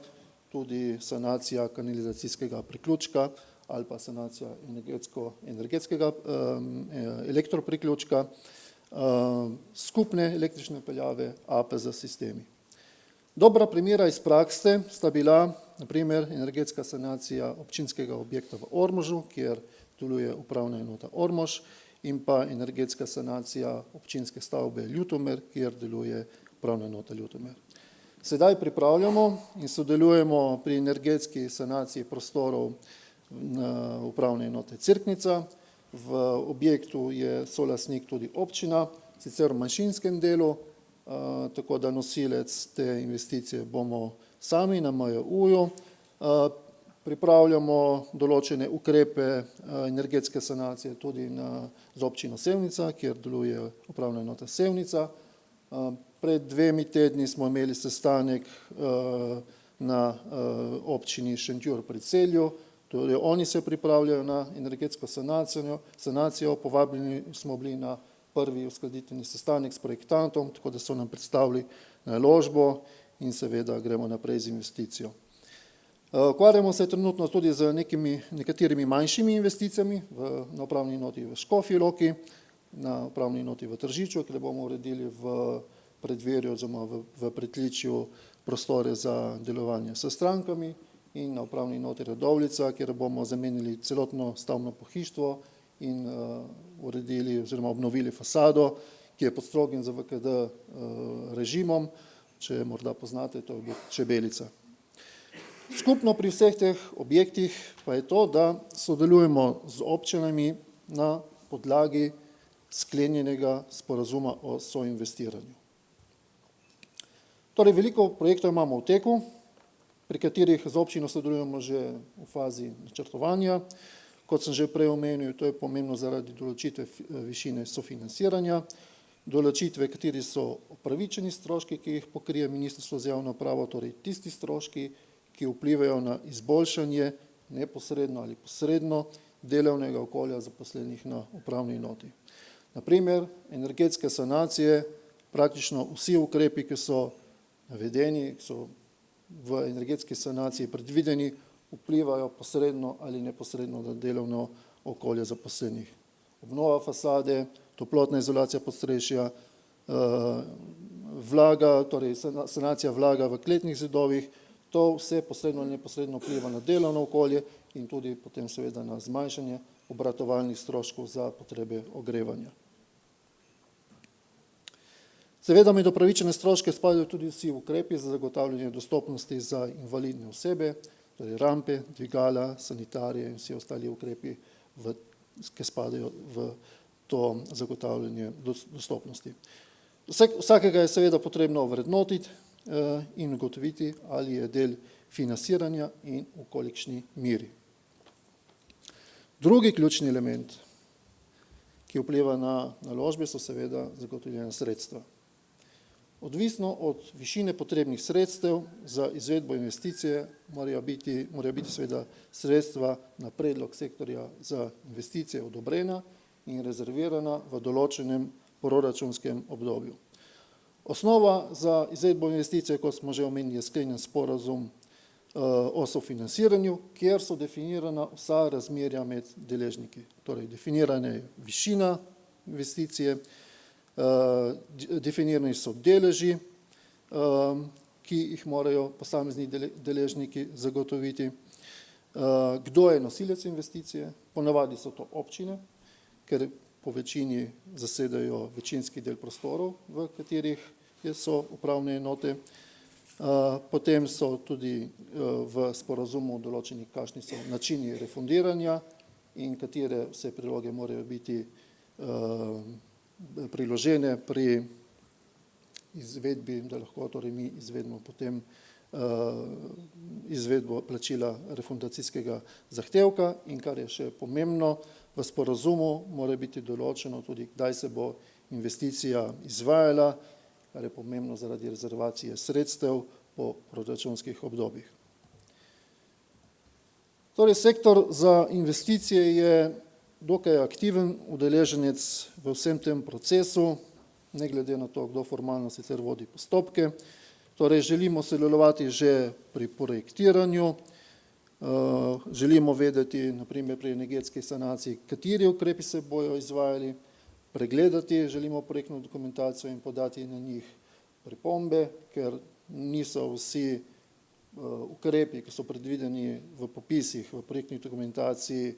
tudi sanacija kanalizacijskega priključka ali pa sanacija energetskega elektropriključka, skupne električne peljave, APZ sistemi. Dobra primera iz prakse sta bila, na primer, energetska sanacija občinskega objekta v Ormožu, kjer deluje upravna enota Ormož, in pa energetska sanacija občinske stavbe Ljutomer, kjer deluje upravna enota Ljutomer. Sedaj pripravljamo in sodelujemo pri energetski sanaciji prostorov upravne enote Cerknica. V objektu je solastnik tudi občina, sicer v manjšinskem delu, tako da nosilec te investicije bomo sami na MJU-ju. Pripravljamo določene ukrepe energetske sanacije tudi z občino Sevnica, kjer deluje upravna enota Sevnica. Pred 2 tedni smo imeli sestanek na občini Šentjur pri Celju, torej oni se pripravljajo na energetsko sanacijo, povabljeni smo bili na prvi uskladitveni sestanek s projektantom, tako da so nam predstavili naložbo in seveda gremo naprej z investicijo. Ukvarjamo se trenutno tudi z nekaterimi manjšimi investicijami na upravni enoti v Škofji Loki, na upravni enoti v Tržiču, kjer bomo uredili v predverju oziroma v pritličju prostore za delovanje s strankami, in na upravni enoti Radovljica, kjer bomo zamenjali celotno stavbno pohištvo in uredili oziroma obnovili fasado, ki je pod strogim ZVKD režimom, če morda poznate, to je objekt Čebelica. Skupno pri vseh teh objektih pa je to, da sodelujemo z občinami na podlagi sklenjenega sporazuma o soinvestiranju. Torej, veliko projektov imamo v teku, pri katerih z občino sodelujemo že v fazi načrtovanja. Kot sem že prej omenil, to je pomembno zaradi določitve višine sofinanciranja, določitve, kateri so upravičeni stroški, ki jih pokrije Ministrstvo za javno upravo, torej tisti stroški, ki vplivajo na izboljšanje neposredno ali posredno delovnega okolja zaposlenih na upravni enoti. Na primer, energetske sanacije, praktično vsi ukrepi, ki so navedeni, ki so v energetski sanaciji predvideni, vplivajo posredno ali neposredno na delovno okolje zaposlenih. Obnova fasade, toplotna izolacija podstrešja, torej sanacija vlaga v kletnih zidovih, to vse posredno ali neposredno vpliva na delovno okolje in tudi potem seveda na zmanjšanje obratovalnih stroškov za potrebe ogrevanja. Seveda med upravičene stroške spadajo tudi vsi ukrepi za zagotavljanje dostopnosti za invalidne osebe, torej rampe, dvigala, sanitarije in vsi ostali ukrepi, ki spadajo v to zagotavljanje dostopnosti. Vsakega je seveda potrebno ovrednotiti in ugotoviti, ali je del financiranja in v kolikšni meri. Drugi ključni element, ki vpliva na naložbe, so seveda zagotovljena sredstva. Odvisno od višine potrebnih sredstev za izvedbo investicije morajo biti seveda sredstva na predlog sektorja za investicije odobrena in rezervirana v določenem proračunskem obdobju. Osnova za izvedbo investicije, kot smo že omenili, je sklenjen sporazum o sofinanciranju, kjer so definirana vsa razmerja med deležniki. Torej, definirana je višina investicije, definirani so deleži, ki jih morajo posamezni deležniki zagotoviti, kdo je nosilec investicije, ponavadi so to občine, ker po večini zasedajo večinski del prostorov, v katerih so upravne enote. Potem so tudi v sporazumu določeni, kakšni so načini refundiranja in katere vse priloge morajo biti priložene pri izvedbi, da lahko torej mi izvedemo potem izvedbo plačila refundacijskega zahtevka in kar je še pomembno, v sporazumu mora biti določeno tudi, kdaj se bo investicija izvajala, kar je pomembno zaradi rezervacije sredstev po proračunskih obdobjih. Torej, sektor za investicije je dokaj aktiven udeleženec v vsem tem procesu, ne glede na to, kdo formalno sicer vodi postopke. Torej, želimo sodelovati že pri projektiranju, želimo vedeti, naprimer pri energetski sanaciji, kateri ukrepi se bojo izvajali, pregledati želimo projektno dokumentacijo in podati na njih pripombe, ker niso vsi ukrepi, ki so predvideni v popisih, v projektni dokumentaciji,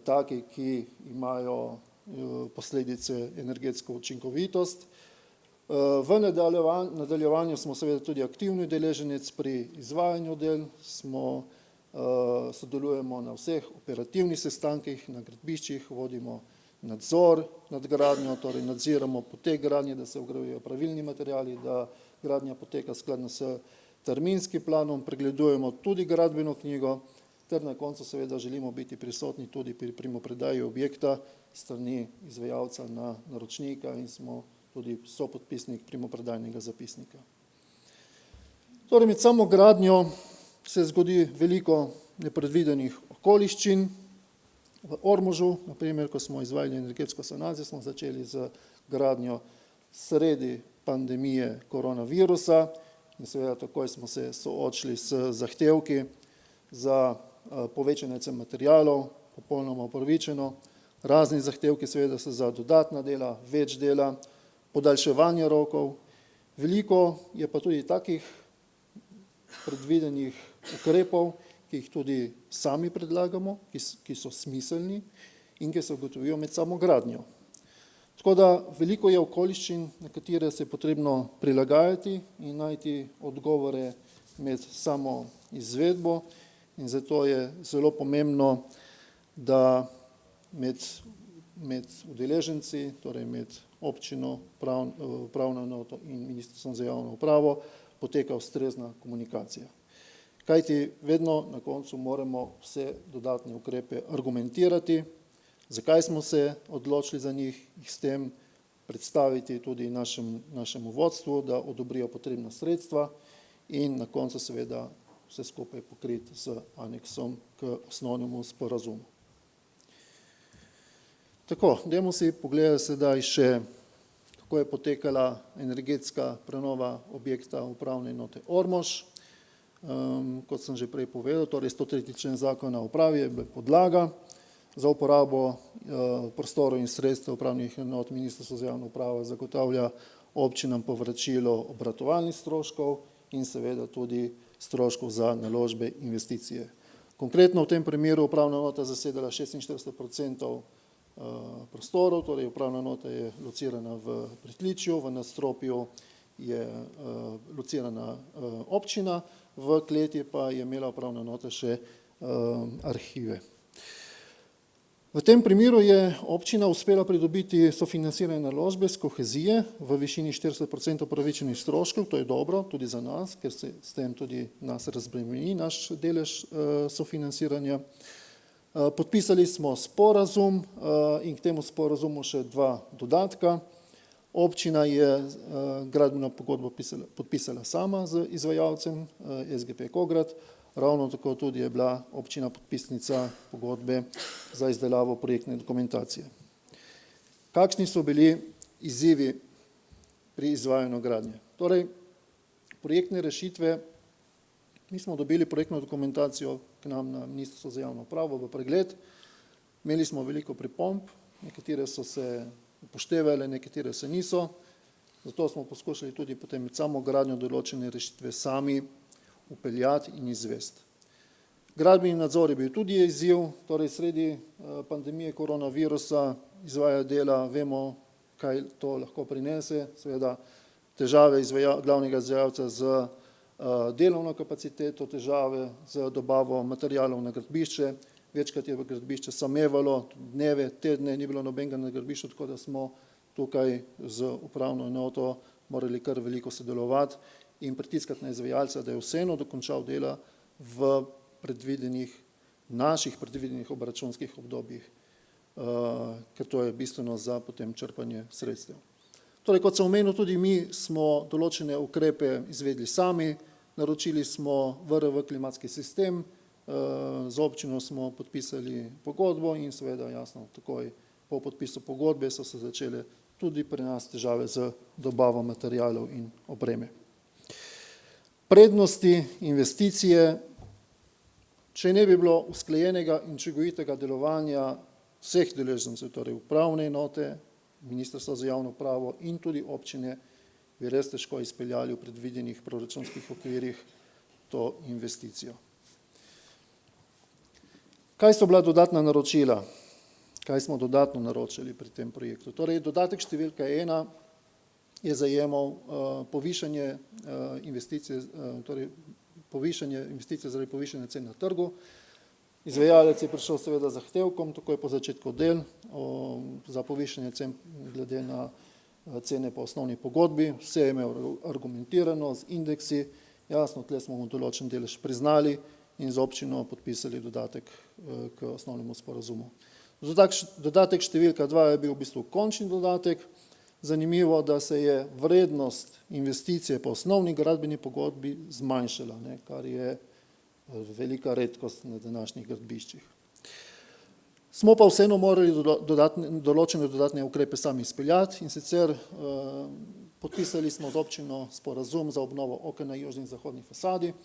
taki, ki imajo posledice energetsko učinkovitost. V nadaljevanju smo seveda tudi aktivni udeleženec pri izvajanju del, sodelujemo na vseh operativnih sestankih, na gradbiščih, vodimo nadzor nad gradnjo, torej nadziramo potek gradnje, da se vgrajujejo pravilni materiali, da gradnja poteka skladno s terminskim planom, pregledujemo tudi gradbeno knjigo, ter na koncu seveda želimo biti prisotni tudi pri primopredaji objekta strani izvajalca na naročnika in smo tudi sopodpisnik primopredajnega zapisnika. Torej, med samo gradnjo se zgodi veliko nepredvidenih okoliščin. V Ormožu, naprimer, ko smo izvajali energetsko sanacijo, smo začeli z gradnjo sredi pandemije koronavirusa in seveda takoj smo se soočili s zahtevki za povečanje cen materialov, popolnoma upravičeno. Razni zahtevki seveda so za dodatna dela, več dela, podaljševanje rokov. Veliko je pa tudi takih predvidenih ukrepov, ki jih tudi sami predlagamo, ki so smiselni in ki se ugotovijo med samo gradnjo. Tako da veliko je okoliščin, na katere se je potrebno prilagajati in najti odgovore med samo izvedbo in zato je zelo pomembno, da med udeleženci, torej med občino, upravno enoto in ministrstvom za javno upravo poteka ustrezna komunikacija. Kajti vedno na koncu moramo vse dodatne ukrepe argumentirati, zakaj smo se odločili za njih, jih s tem predstaviti tudi našemu vodstvu, da odobrijo potrebna sredstva in na koncu seveda vse skupaj pokriti z aneksom k osnovnemu sporazumu. Tako, dajmo si pogledati sedaj še, kako je potekala energetska prenova objekta upravne enote Ormož. Kot sem že prej povedal, torej 103. člen zakona o upravi je bila podlaga za uporabo prostorov in sredstev upravnih enot. Ministrstvo za javno upravo zagotavlja občinam povračilo obratovalnih stroškov in seveda tudi stroškov za naložbe investicije. Konkretno v tem primeru upravna enota zasedala 46% prostorov, torej upravna enota je locirana v pritličju, v nadstropju je locirana občina, v kleti pa je imela upravna enota še arhive. V tem primeru je občina uspela pridobiti sofinancirane naložbe z kohezije v višini 40% upravičenih stroškov, to je dobro tudi za nas, ker se s tem tudi nas razbremeni naš delež sofinanciranja. Podpisali smo sporazum in k temu sporazumu še dva dodatka. Občina je gradbeno pogodbo podpisala sama z izvajalcem SGP Kograd, ravno tako tudi je bila občina podpisnica pogodbe za izdelavo projektne dokumentacije. Kakšni so bili izzivi pri izvajanju gradnje? Torej, projektne rešitve, mi smo dobili projektno dokumentacijo k nam na Ministrstvo za javno upravo v pregled, imeli smo veliko pripomb, nekatere so se upoštevale, nekatere se niso, zato smo poskušali tudi potem med samo gradnjo določene rešitve sami upeljati in izvesti. Gradbeni nadzor je bil tudi izziv, torej sredi pandemije koronavirusa izvaja dela, vemo, kaj to lahko prinese, seveda težave glavnega izvajalca z delovno kapaciteto, težave z dobavo materialov na gradbišče, večkrat je v gradbišče samevalo, dneve, tedne, ni bilo nobenega na gradbišču, tako da smo tukaj z upravno enoto morali kar veliko sodelovati in pritiskati na izvajalca, da je vseeno dokončal dela v naših predvidenih obračunskih obdobjih, ker to je bistveno za potem črpanje sredstev. Torej, kot sem omenil, tudi mi smo določene ukrepe izvedli sami, naročili smo VRV klimatski sistem, z občino smo podpisali pogodbo in seveda jasno, takoj po podpisu pogodbe so se začele tudi pri nas težave z dobavo materialov in opreme. Prednosti investicije, če ne bi bilo usklajenega in učinkovitega delovanja vseh deležnikov, torej upravne enote, Ministrstva za javno upravo in tudi občine, bi res težko izpeljali v predvidenih proračunskih okvirih to investicijo. Kaj so bila dodatna naročila? Kaj smo dodatno naročili pri tem projektu? Torej, dodatek številka 1 je zajemal povišanje investicij, torej povišanje investicij zaradi povišanja cen na trgu. Izvajalec je prišel seveda z zahtevkom, takoj po začetku del za povišanje cen glede na cene po osnovni pogodbi. Vse je imel argumentirano z indeksi, jasno, tle smo mu določen delež priznali in z občino podpisali dodatek k osnovnemu sporazumu. Dodatek številka 2 je bil v bistvu končni dodatek. Zanimivo, da se je vrednost investicije po osnovni gradbeni pogodbi zmanjšala, kar je velika redkost na današnjih gradbiščih. Smo pa vseeno morali določene dodatne ukrepe sami izpeljati in sicer podpisali smo z občino sporazum za obnovo oken na južni in zahodni fasadi.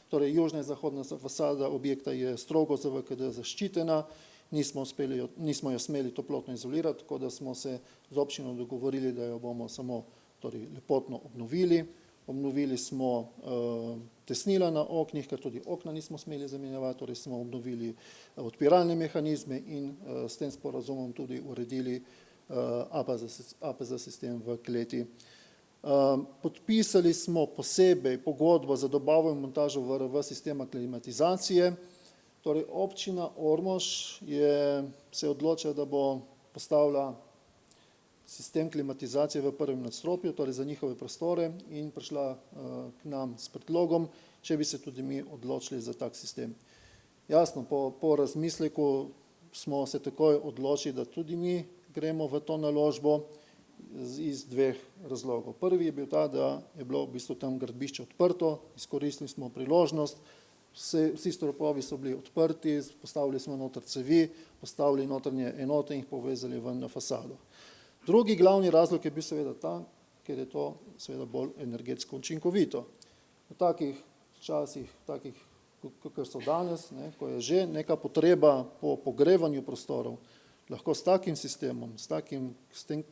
Torej, južna in zahodna fasada objekta je strogo za VKD zaščitena, nismo jo smeli toplotno izolirati, tako da smo se z občino dogovorili, da jo bomo samo lepotno obnovili. Obnovili smo tesnila na oknih, ker tudi okna nismo smeli zamenjavati, torej smo obnovili odpiralne mehanizme in s tem sporazumom tudi uredili APZ sistem v kleti. Podpisali smo posebej pogodbo za dobavo in montažo VRV sistema klimatizacije. Torej, občina Ormož se odločila, da bo postavila sistem klimatizacije v prvem nadstropju, torej za njihove prostore in prišla k nam s predlogom, če bi se tudi mi odločili za tak sistem. Jasno, po razmisleku smo se takoj odločili, da tudi mi gremo v to naložbo iz dveh razlogov. Prvi je bil ta, da je bilo v bistvu tam gradbišče odprto, izkoristili smo priložnost, vsi stropovi so bili odprti, postavili smo noter cevi, postavili notranje enote in jih povezali ven na fasado. Drugi glavni razlog je bil seveda ta, ker je to seveda bolj energetsko učinkovito. V takih časih, kakor so danes, ko je že neka potreba po pogrevanju prostorov, lahko s takim sistemom, s tem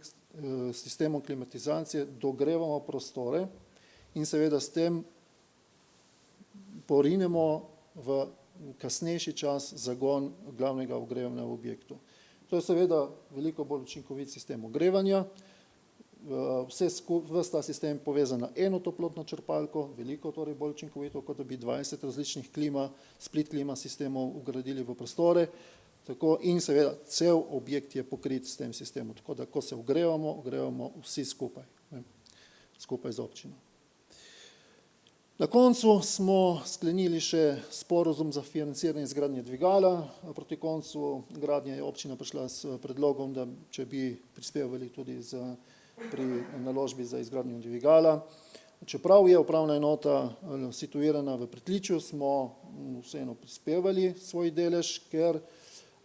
sistemom klimatizacije dogrevamo prostore in seveda s tem porinemo v kasnejši čas zagon glavnega ogrevanja v objektu. To je seveda veliko bolj učinkovit sistem ogrevanja. Ves ta sistem povezan na eno toplotno črpalko, veliko torej bolj učinkovito, kot da bi 20 različnih split klima sistemov ugradili v prostore. In seveda cel objekt je pokrit s tem sistemom, tako da ko se ogrevamo vsi skupaj z občino. Na koncu smo sklenili še sporozum za financiranje izgradnje dvigala. Proti koncu gradnje je občina prišla s predlogom, da če bi prispevali tudi pri naložbi za izgradnjo dvigala. Čeprav je upravna enota situirana v Pritličju, smo vseeno prispevali svoj delež, ker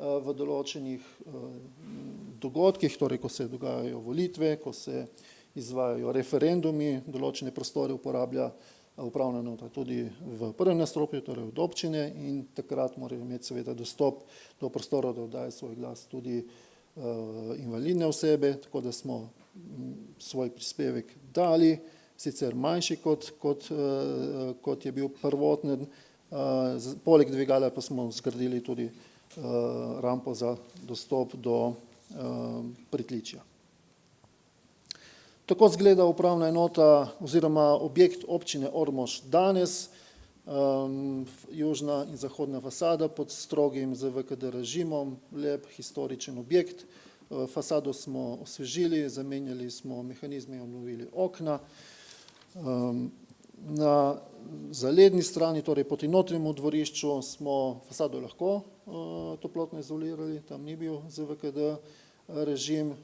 v določenih dogodkih, torej ko se dogajajo volitve, ko se izvajajo referendumi, določene prostore uporablja upravna enota tudi v prvem nadstropju, torej od občine, in takrat morajo imeti seveda dostop do prostora, da oddajo svoj glas tudi invalidne osebe, tako da smo svoj prispevek dali, sicer manjši kot je bil prvotni. Poleg dvigala pa smo zgradili tudi rampo za dostop do Pritličja. Tako izgleda upravna enota oziroma objekt občine Ormož danes. Južna in zahodna fasada pod strogim ZVKD režimom, lep historičen objekt. Fasado smo osvežili, zamenjali smo mehanizme, obnovili okna. Na zaledni strani, torej proti notranjemu dvorišču, smo fasado lahko toplotno izolirali, tam ni bil ZVKD režim,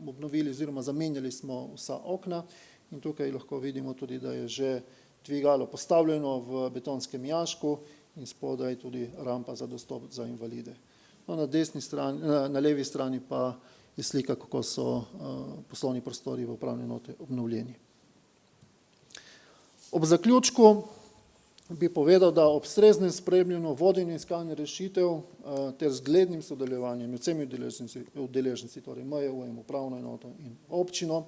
obnovili oziroma zamenjali smo vsa okna in tukaj lahko vidimo tudi, da je že dvigalo postavljeno v betonskem jašku in spodaj tudi rampa za dostop za invalide. Na levi strani pa je slika, kako so poslovni prostori v upravne enote obnovljeni. Ob zaključku bi povedal, da ob ustreznem spremljanju, vodenju iskanja rešitev ter zglednim sodelovanjem med vsemi udeleženci, torej MJU-jem, upravno enoto in občino,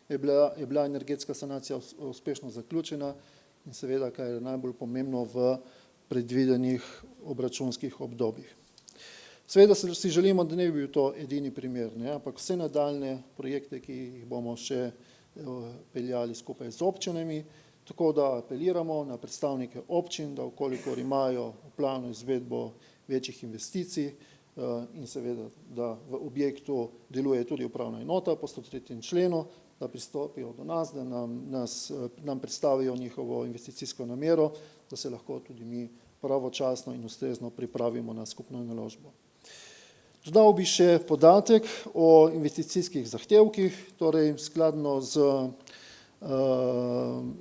je bila energetska sanacija uspešno zaključena in seveda, kar je najbolj pomembno, v predvidenih obračunskih obdobjih. Seveda si želimo, da ne bi bil to edini primer, ampak vse nadaljne projekte, ki jih bomo še peljali skupaj z občinami, tako da apeliramo na predstavnike občin, da vkolikor imajo v planu izvedbo večjih investicij in seveda, da v objektu deluje tudi upravna enota po 103. členu, da pristopijo do nas, da nam predstavijo njihovo investicijsko namero, da se lahko tudi mi pravočasno in ustrezno pripravimo na skupno naložbo. Dodal bi še podatek o investicijskih zahtevkih, torej skladno z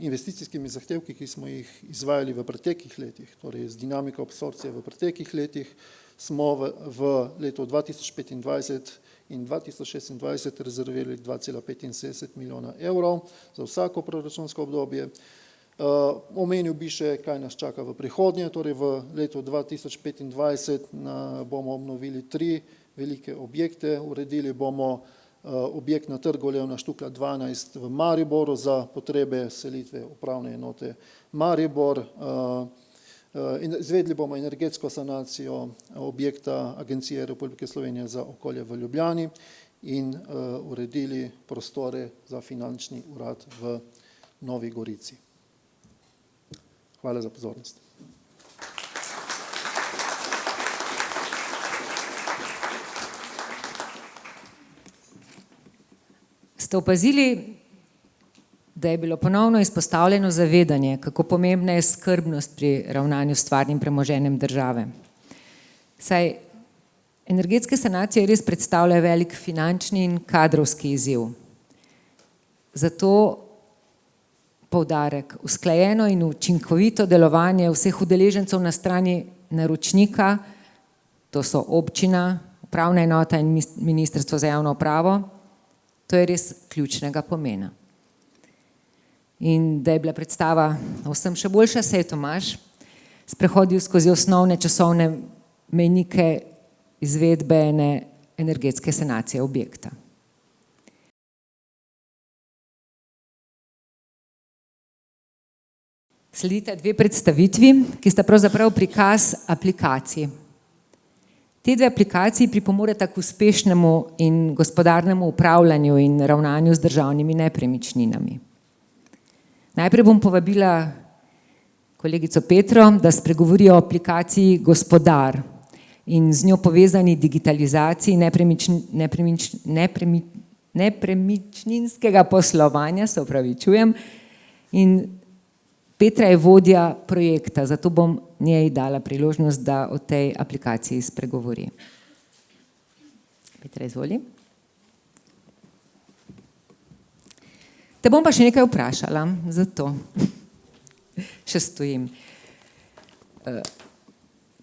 investicijskimi zahtevki, ki smo jih izvajali v preteklih letih, torej z dinamiko absorpcije v preteklih letih, smo v letu 2025 in 2026 rezervirali 2,75 milijona evrov za vsako proračunsko obdobje. Omenil bi še, kaj nas čaka v prihodnje, torej v letu 2025 bomo obnovili 3 velike objekte, uredili bomo objekt na Trgu Levna Štukla 12 v Mariboru za potrebe selitve upravne enote Maribor. Izvedli bomo energetsko sanacijo objekta Agencije Republike Slovenije za okolje v Ljubljani in uredili prostore za finančni urad v Novi Gorici. Hvala za pozornost. Ste opazili, da je bilo ponovno izpostavljeno zavedanje, kako pomembna je skrbnost pri ravnanju s stvarnim premoženjem države. Saj energetske sanacije res predstavljajo velik finančni in kadrovski izziv. Zato poudarek, usklajeno in učinkovito delovanje vseh udeležencev na strani naročnika, to so občina, upravna enota in Ministrstvo za javno upravo, to je res ključnega pomena. In da je bila predstava vsem še boljša, se je Tomaž sprehodil skozi osnovne časovne mejnike izvedbe energetske sanacije objekta. Sledita 2 predstavitvi, ki sta pravzaprav prikaz aplikacij. Te dve aplikaciji pripomoreta k uspešnemu in gospodarnemu upravljanju in ravnanju z državnimi nepremičninami. Najprej bom povabila kolegico Petro, da spregovori o aplikaciji Gospodar in z njo povezani digitalizaciji nepremičninskega poslovanja, se opravičujem. In Petra je vodja projekta, zato bom njej dala priložnost, da o tej aplikaciji spregovori. Petra, izvoli. Te bom pa še nekaj vprašala, zato še stojim.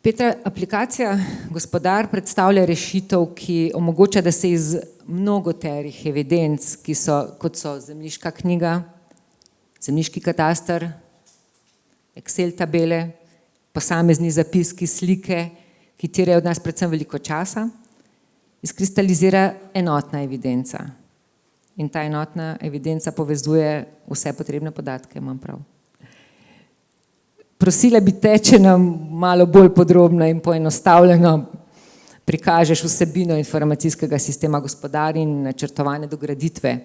Petra, aplikacija Gospodar predstavlja rešitev, ki omogoča, da se iz mnogoterih evidenc, kot so zemljiška knjiga, zemljiški katastar, Excel tabele, posamezni zapiski, slike, ki terjajo od nas predvsem veliko časa, izkristalizira enotna evidenca. In ta enotna evidenca povezuje vse potrebne podatke, imam prav. Prosila bi te, če nam malo bolj podrobno in poenostavljeno prikažeš vsebino informacijskega sistema Gospodar in načrtovane dograditve,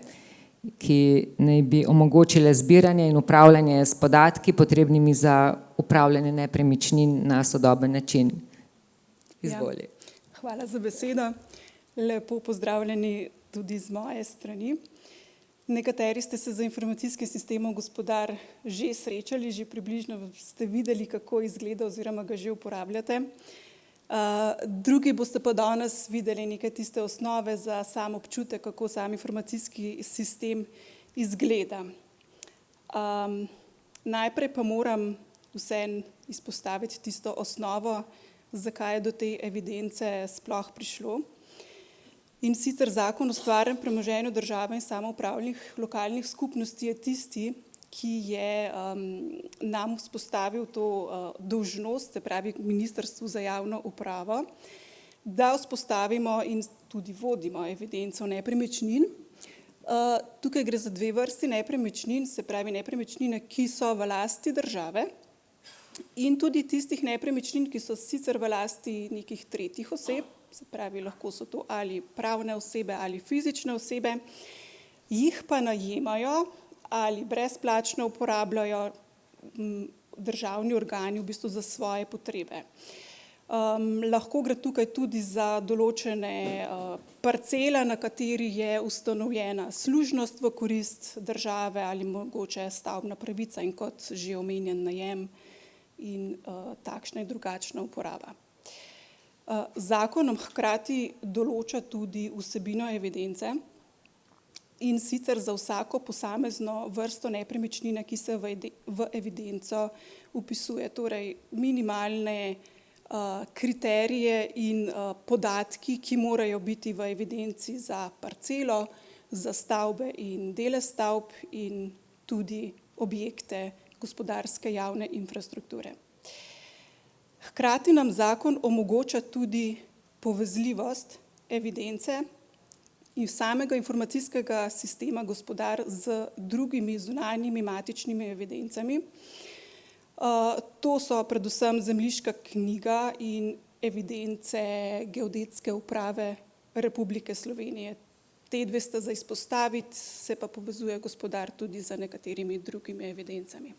ki naj bi omogočile zbiranje in upravljanje s podatki, potrebnimi za upravljanje nepremičnin na sodoben način. Izvoli. Ja, hvala za besedo. Lepo pozdravljeni tudi z moje strani. Nekateri ste se z informacijskim sistemom Gospodar že srečali, že približno ste videli, kako izgleda oziroma ga že uporabljate. Drugi boste pa danes videli nekaj tiste osnove za sam občutek, kako sam informacijski sistem izgleda. Najprej pa moram vseeno izpostaviti tisto osnovo, zakaj je do te evidence sploh prišlo. In sicer Zakon o stvarnem premoženju države in samoupravnih lokalnih skupnosti je tisti, ki je nam vzpostavil to dolžnost, se pravi Ministrstvu za javno upravo, da vzpostavimo in tudi vodimo evidenco nepremičnin. Tukaj gre za dve vrsti nepremičnin, se pravi nepremičnine, ki so v lasti države in tudi tistih nepremičnin, ki so sicer v lasti nekih tretjih oseb, se pravi lahko so to ali pravne osebe ali fizične osebe, jih pa najemajo ali brezplačno uporabljajo državni organi v bistvu za svoje potrebe. Lahko gre tukaj tudi za določene parcele, na kateri je ustanovljena služnost v korist države ali mogoče stavbna pravica in kot že omenjen najem in takšna in drugačna uporaba. Zakonom hkrati določa tudi vsebino evidence, in sicer za vsako posamezno vrsto nepremičnine, ki se v evidenco vpisuje, torej minimalne kriterije in podatki, ki morajo biti v evidenci za parcelo, za stavbe in dele stavb in tudi objekte gospodarske javne infrastrukture. Hkrati nam zakon omogoča tudi povezljivost evidence in samega informacijskega sistema Gospodar z drugimi zunanjimi matičnimi evidencami. To so predvsem zemljiška knjiga in evidence Geodetske uprave Republike Slovenije. Te dve sta za izpostaviti, se pa povezuje Gospodar tudi z nekaterimi drugimi evidencami.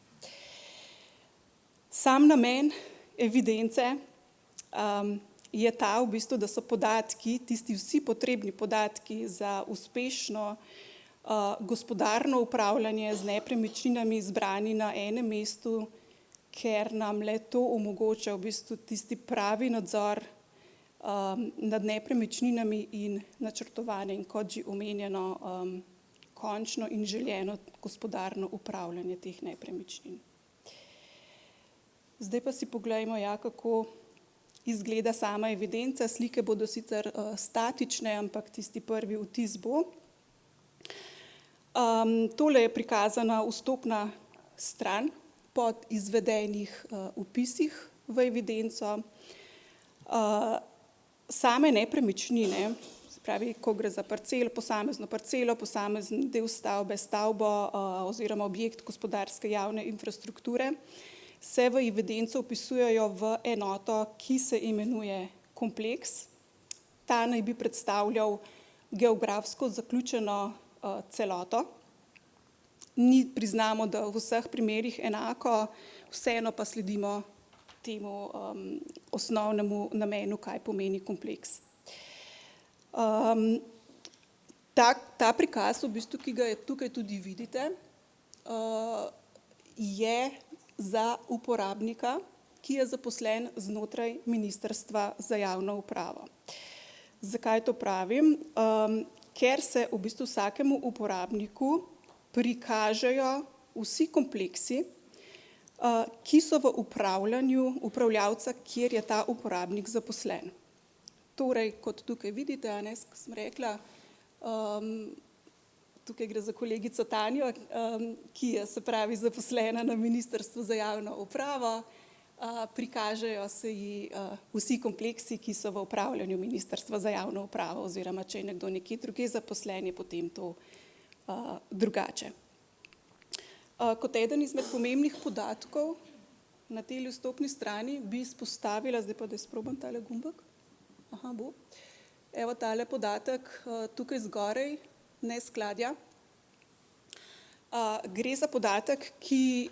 Sam namen evidence je ta v bistvu, da so podatki, tisti vsi potrebni podatki za uspešno gospodarno upravljanje z nepremičninami zbrani na enem mestu, ker nam le to omogoča v bistvu tisti pravi nadzor nad nepremičninami in načrtovanje in kot že omenjeno končno in željeno gospodarno upravljanje teh nepremičnin. Zdaj pa si poglejmo, kako izgleda sama evidenca. Slike bodo sicer statične, ampak tisti prvi vtis bo. Tole je prikazana vstopna stran po izvedenih vpisih v evidenco. Same nepremičnine, se pravi, ko gre za parcelo, posamezen del stavbe, stavbo oziroma objekt gospodarske javne infrastrukture, se v evidenco vpisujejo v enoto, ki se imenuje kompleks Ta naj bi predstavljal geografsko zaključeno celoto. Priznamo, da v vseh primerih enako, vseeno pa sledimo temu osnovnemu namenu, kaj pomeni kompleks. Ta prikaz, v bistvu, ki ga tukaj tudi vidite, je za uporabnika, ki je zaposlen znotraj Ministrstva za javno upravo. Zakaj to pravim? Ker se v bistvu vsakemu uporabniku prikažejo vsi kompleksi, ki so v upravljanju upravljavca, kjer je ta uporabnik zaposlen. Torej, kot tukaj vidite, ko sem rekla, tukaj gre za kolegico Tanjo, ki je, se pravi, zaposlena na Ministrstvu za javno upravo, prikažejo se ji vsi kompleksi, ki so v upravljanju Ministrstva za javno upravo, oziroma če je nekdo nekje drugje zaposlen, je potem to drugače. Kot eden izmed pomembnih podatkov na tej vstopni strani bi izpostavila, zdaj pa da sprobam tale gumbek. Aha, bo. Evo tale podatek tukaj zgoraj, neskladja. Gre za podatek, ki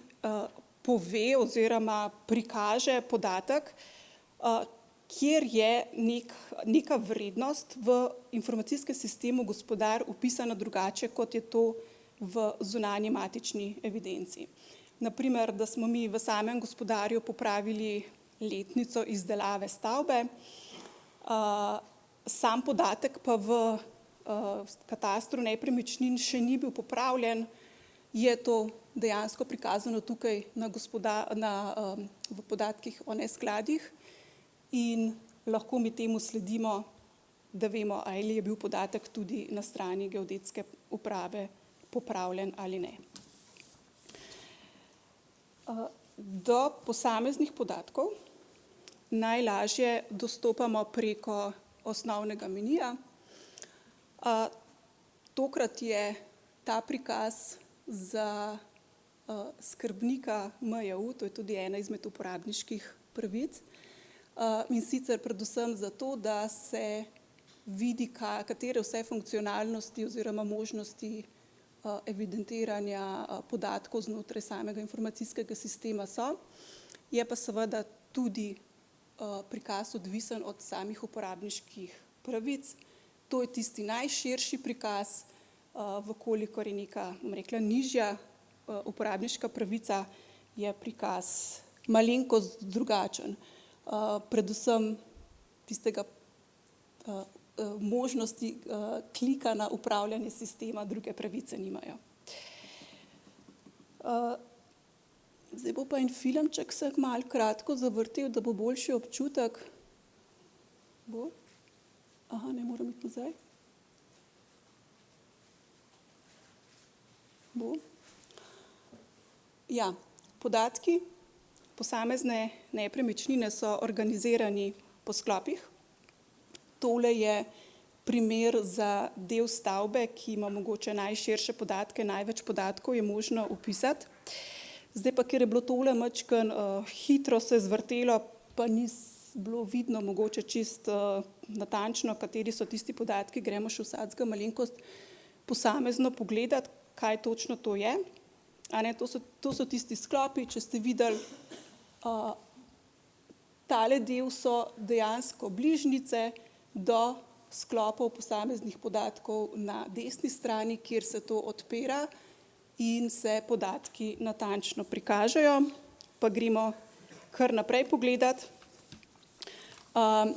pove oziroma prikaže podatek, kjer je neka vrednost v informacijskem sistemu Gospodar vpisana drugače, kot je to v zunanji matični evidenci. Naprimer, da smo mi v samem Gospodarju popravili letnico izdelave stavbe, sam podatek pa v katastru nepremičnin še ni bil popravljen, je to dejansko prikazano tukaj v podatkih o neskladjih in lahko mi temu sledimo, da vemo, ali je bil podatek tudi na strani geodetske uprave popravljen ali ne. Do posameznih podatkov najlažje dostopamo preko osnovnega menija. Tokrat je ta prikaz za skrbnika MJU, to je tudi ena izmed uporabniških pravic, in sicer predvsem zato, da se vidi, katere vse funkcionalnosti oziroma možnosti evidentiranja podatkov znotraj samega informacijskega sistema so. Je pa seveda tudi prikaz odvisen od samih uporabniških pravic. To je tisti najširši prikaz, vkolikor je neka, bom rekla, nižja uporabniška pravica, je prikaz malenkost drugačen. Predvsem tistega možnosti klika na upravljanje sistema, druge pravice nimajo. Zdaj bo pa en filmček se malo kratko zavrtel, da bo boljši občutek. Bo? Aha, ne moram iti nazaj. Bo? Ja, podatki, posamezne nepremičnine so organizirani po sklopih. Tole je primer za del stavbe, ki ima mogoče najširše podatke, največ podatkov je možno vpisati. Zdaj pa, ker je bilo tole majčkeno hitro se zvrtelo, pa ni bilo vidno mogoče čisto natančno, kateri so tisti podatki, gremo še vsakega malenkost posamezno pogledati, kaj točno to je. To so tisti sklopi, če ste videli, tale del so dejansko bližnjice do sklopov posameznih podatkov na desni strani, kjer se to odpira in se podatki natančno prikažejo. Pa gremo kar naprej pogledati.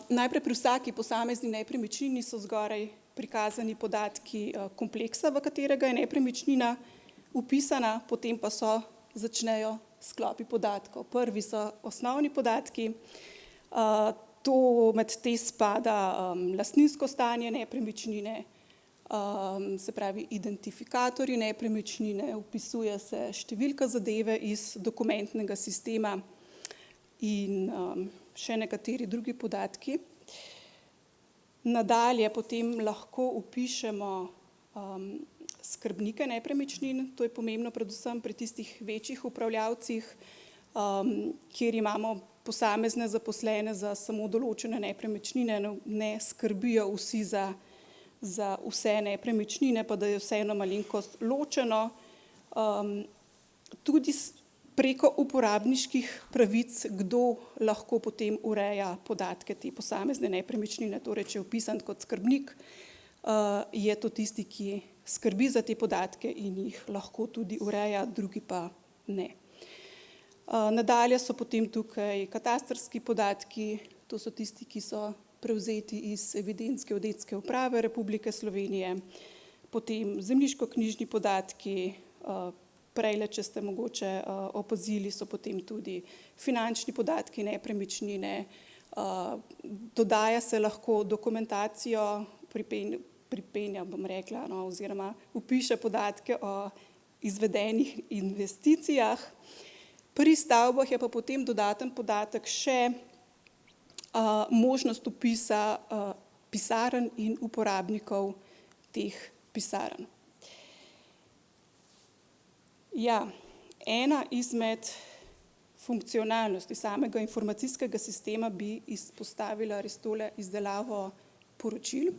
Najprej pri vsaki posamezni nepremičnini so zgoraj prikazani podatki kompleksa, v katerega je nepremičnina vpisana, potem pa začnejo sklopi podatkov. Prvi so osnovni podatki, med te spada lastninsko stanje nepremičnine, se pravi identifikatorji nepremičnine, vpisuje se številka zadeve iz dokumentnega sistema in še nekateri drugi podatki. Nadalje potem lahko vpišemo skrbnike nepremičnin, to je pomembno predvsem pri tistih večjih upravljavcih, kjer imamo posamezne zaposlene za samo določene nepremičnine, ne skrbijo vsi za vse nepremičnine, pa da je vseeno malenkost ločeno. Tudi preko uporabniških pravic, kdo lahko potem ureja podatke te posamezne nepremičnine. Torej, če je vpisan kot skrbnik, je to tisti, ki skrbi za te podatke in jih lahko tudi ureja, drugi pa ne. Nadalje so potem tukaj katastrski podatki, to so tisti, ki so prevzeti iz evidenc Geodetske uprave Republike Slovenije, potem zemljiškoknjižni podatki, prejle, če ste mogoče opazili, so potem tudi finančni podatki, nepremičnine, dodaja se lahko dokumentacijo, pripenja, bom rekla, oziroma vpiše podatke o izvedenih investicijah. Pri stavbah je pa potem dodaten podatek še možnost vpisa pisarn in uporabnikov teh pisarn. Ja, ena izmed funkcionalnosti samega informacijskega sistema bi izpostavila res tole izdelavo poročil.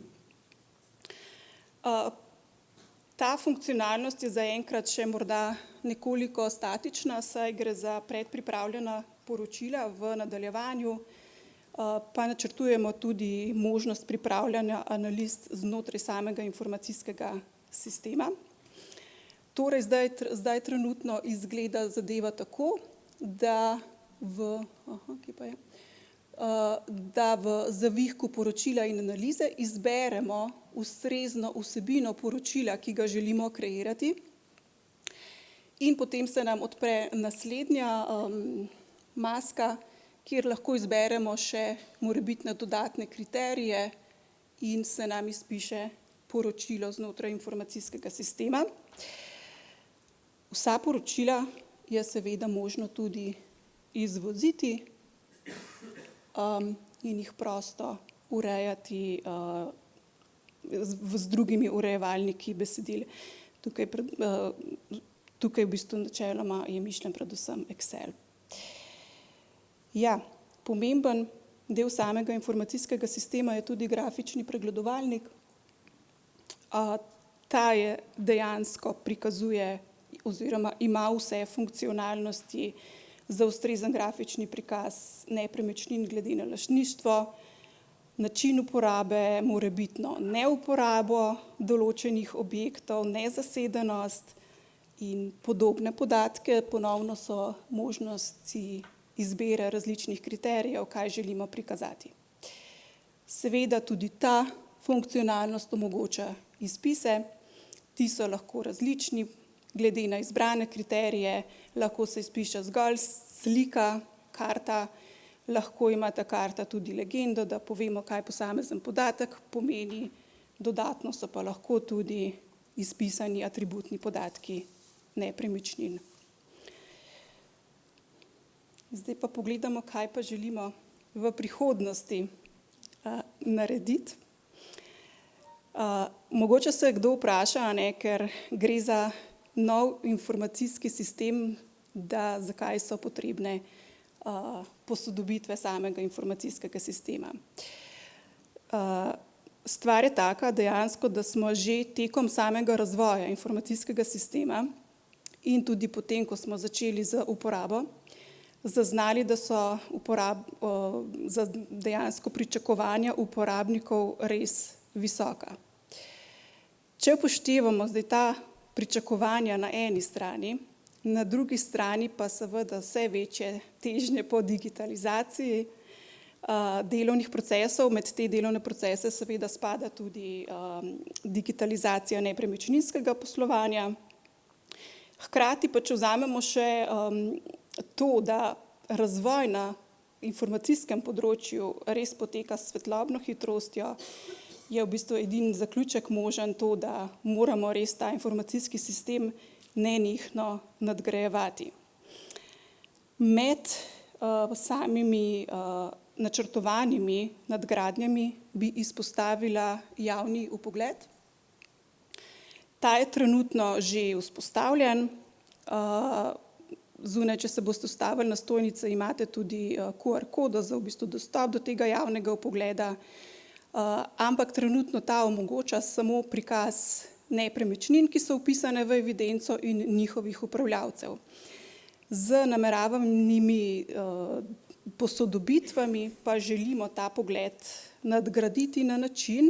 Ta funkcionalnost je zaenkrat še morda nekoliko statična, saj gre za predpripravljena poročila. V nadaljevanju pa načrtujemo tudi možnost pripravljanja analiz znotraj samega informacijskega sistema. Torej, zdaj trenutno izgleda zadeva tako, da v zavihku poročila in analize izberemo ustrezno vsebino poročila, ki ga želimo kreirati, in potem se nam odpre naslednja maska, kjer lahko izberemo še morebitne dodatne kriterije in se nam izpiše poročilo znotraj informacijskega sistema. Vsa poročila je seveda možno tudi izvoziti in jih prosto urejati z drugimi urejevalniki besedil. Tukaj v bistvu načeloma je mišljen predvsem Excel. Ja, pomemben del samega informacijskega sistema je tudi grafični pregledovalnik. Ta je dejansko prikazuje oziroma ima vse funkcionalnosti za ustrezen grafični prikaz nepremičnin glede na lastništvo, način uporabe, morebitno neuporabo določenih objektov, nezasedenost in podobne podatke. Ponovno so možnosti izbire različnih kriterijev, kaj želimo prikazati. Seveda tudi ta funkcionalnost omogoča izpise, ti so lahko različni, glede na izbrane kriterije, lahko se izpiše zgolj slika, karta, lahko ima ta karta tudi legendo, da povemo, kaj posamezen podatek pomeni, dodatno so pa lahko tudi izpisani atributni podatki nepremičnin. Zdaj pa pogledamo, kaj pa želimo v prihodnosti narediti. Mogoče se kdo vpraša, ker gre za nov informacijski sistem, zakaj so potrebne posodobitve samega informacijskega sistema. Stvar je taka dejansko, da smo že tekom samega razvoja informacijskega sistema in tudi potem, ko smo začeli z uporabo, zaznali, da so dejansko pričakovanja uporabnikov res visoka. Če upoštevamo zdaj ta pričakovanja na eni strani, na drugi strani pa seveda vse večje težnje po digitalizaciji delovnih procesov, med te delovne procese seveda spada tudi digitalizacija nepremičninskega poslovanja. Hkrati pa, če vzamemo še to, da razvoj na informacijskem področju res poteka s svetlobno hitrostjo, je v bistvu edini zaključek možen to, da moramo res ta informacijski sistem nenehno nadgrajevati. Med samimi načrtovanimi nadgradnjami bi izpostavila javni vpogled. Ta je trenutno že vzpostavljen. Zunaj, če se boste ustavili na stojnici, imate tudi QR kodo za v bistvu dostop do tega javnega vpogleda, ampak trenutno ta omogoča samo prikaz nepremičnin, ki so vpisane v evidenco in njihovih upravljavcev. Z nameravanimi posodobitvami pa želimo ta pogled nadgraditi na način,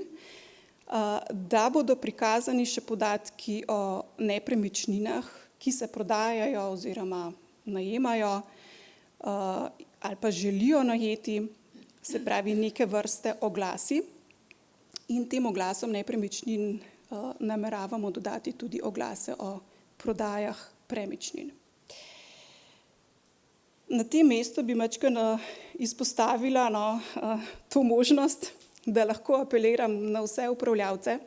da bodo prikazani še podatki o nepremičninah, ki se prodajajo oziroma najemajo ali pa želijo najeti, se pravi neke vrste oglasi, in tem oglasom nepremičnin nameravamo dodati tudi oglase o prodajah premičnin. Na tem mestu bi majčkeno izpostavila to možnost, da lahko apeliram na vse upravljavce,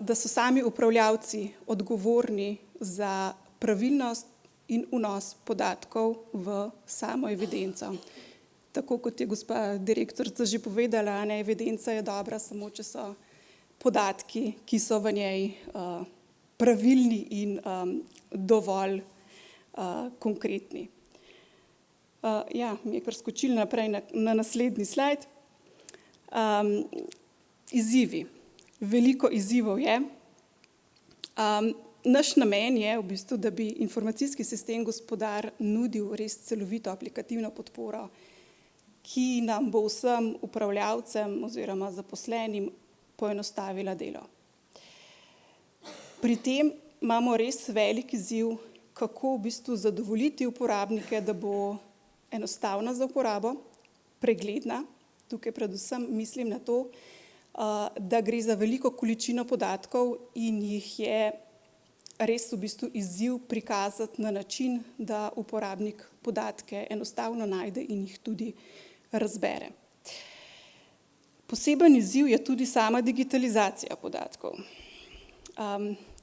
da so sami upravljavci odgovorni za pravilnost in vnos podatkov v samo evidenco. Tako kot je gospa direktorica že povedala, evidenca je dobra samo, če so podatki, ki so v njej pravilni in dovolj konkretni. Ja, mi je kar skočil naprej na naslednji slajd. Izzivi. Veliko izzivov je. Naš namen je v bistvu, da bi informacijski sistem Gospodar nudil res celovito aplikativno podporo, ki nam bo vsem upravljavcem oziroma zaposlenim poenostavila delo. Pri tem imamo res velik izziv, kako v bistvu zadovoljiti uporabnike, da bo enostavna za uporabo, pregledna. Tukaj predvsem mislim na to, da gre za veliko količino podatkov in jih je res v bistvu izziv prikazati na način, da uporabnik podatke enostavno najde in jih tudi razbere. Poseben izziv je tudi sama digitalizacija podatkov.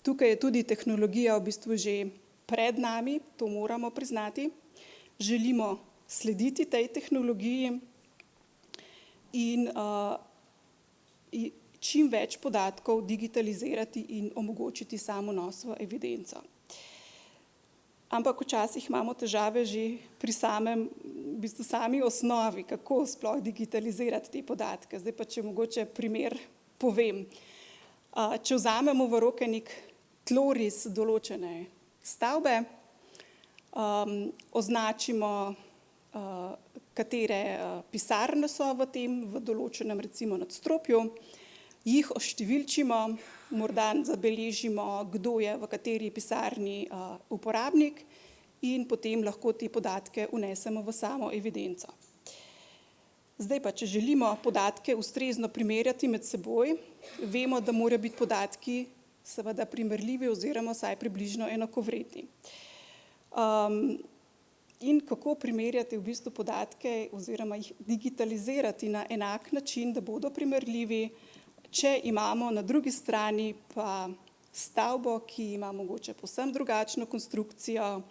Tukaj je tudi tehnologija v bistvu že pred nami, to moramo priznati. Želimo slediti tej tehnologiji in čim več podatkov digitalizirati in omogočiti samo vnos v evidenco. Ampak včasih imamo težave že pri sami osnovi, kako sploh digitalizirati te podatke. Zdaj pa, če mogoče primer povem. Če vzamemo v roke nek tloris določene stavbe, označimo, katere pisarne so v določenem recimo nadstropju, jih oštevilčimo, morda zabeležimo, kdo je v kateri pisarni uporabnik in potem lahko te podatke vnesemo v samo evidenco. Zdaj pa, če želimo podatke ustrezno primerjati med seboj, vemo, da morajo biti podatki seveda primerljivi oziroma vsaj približno enakovredni. In kako primerjati v bistvu podatke oziroma jih digitalizirati na enak način, da bodo primerljivi, če imamo na drugi strani pa stavbo, ki ima mogoče povsem drugačno konstrukcijo,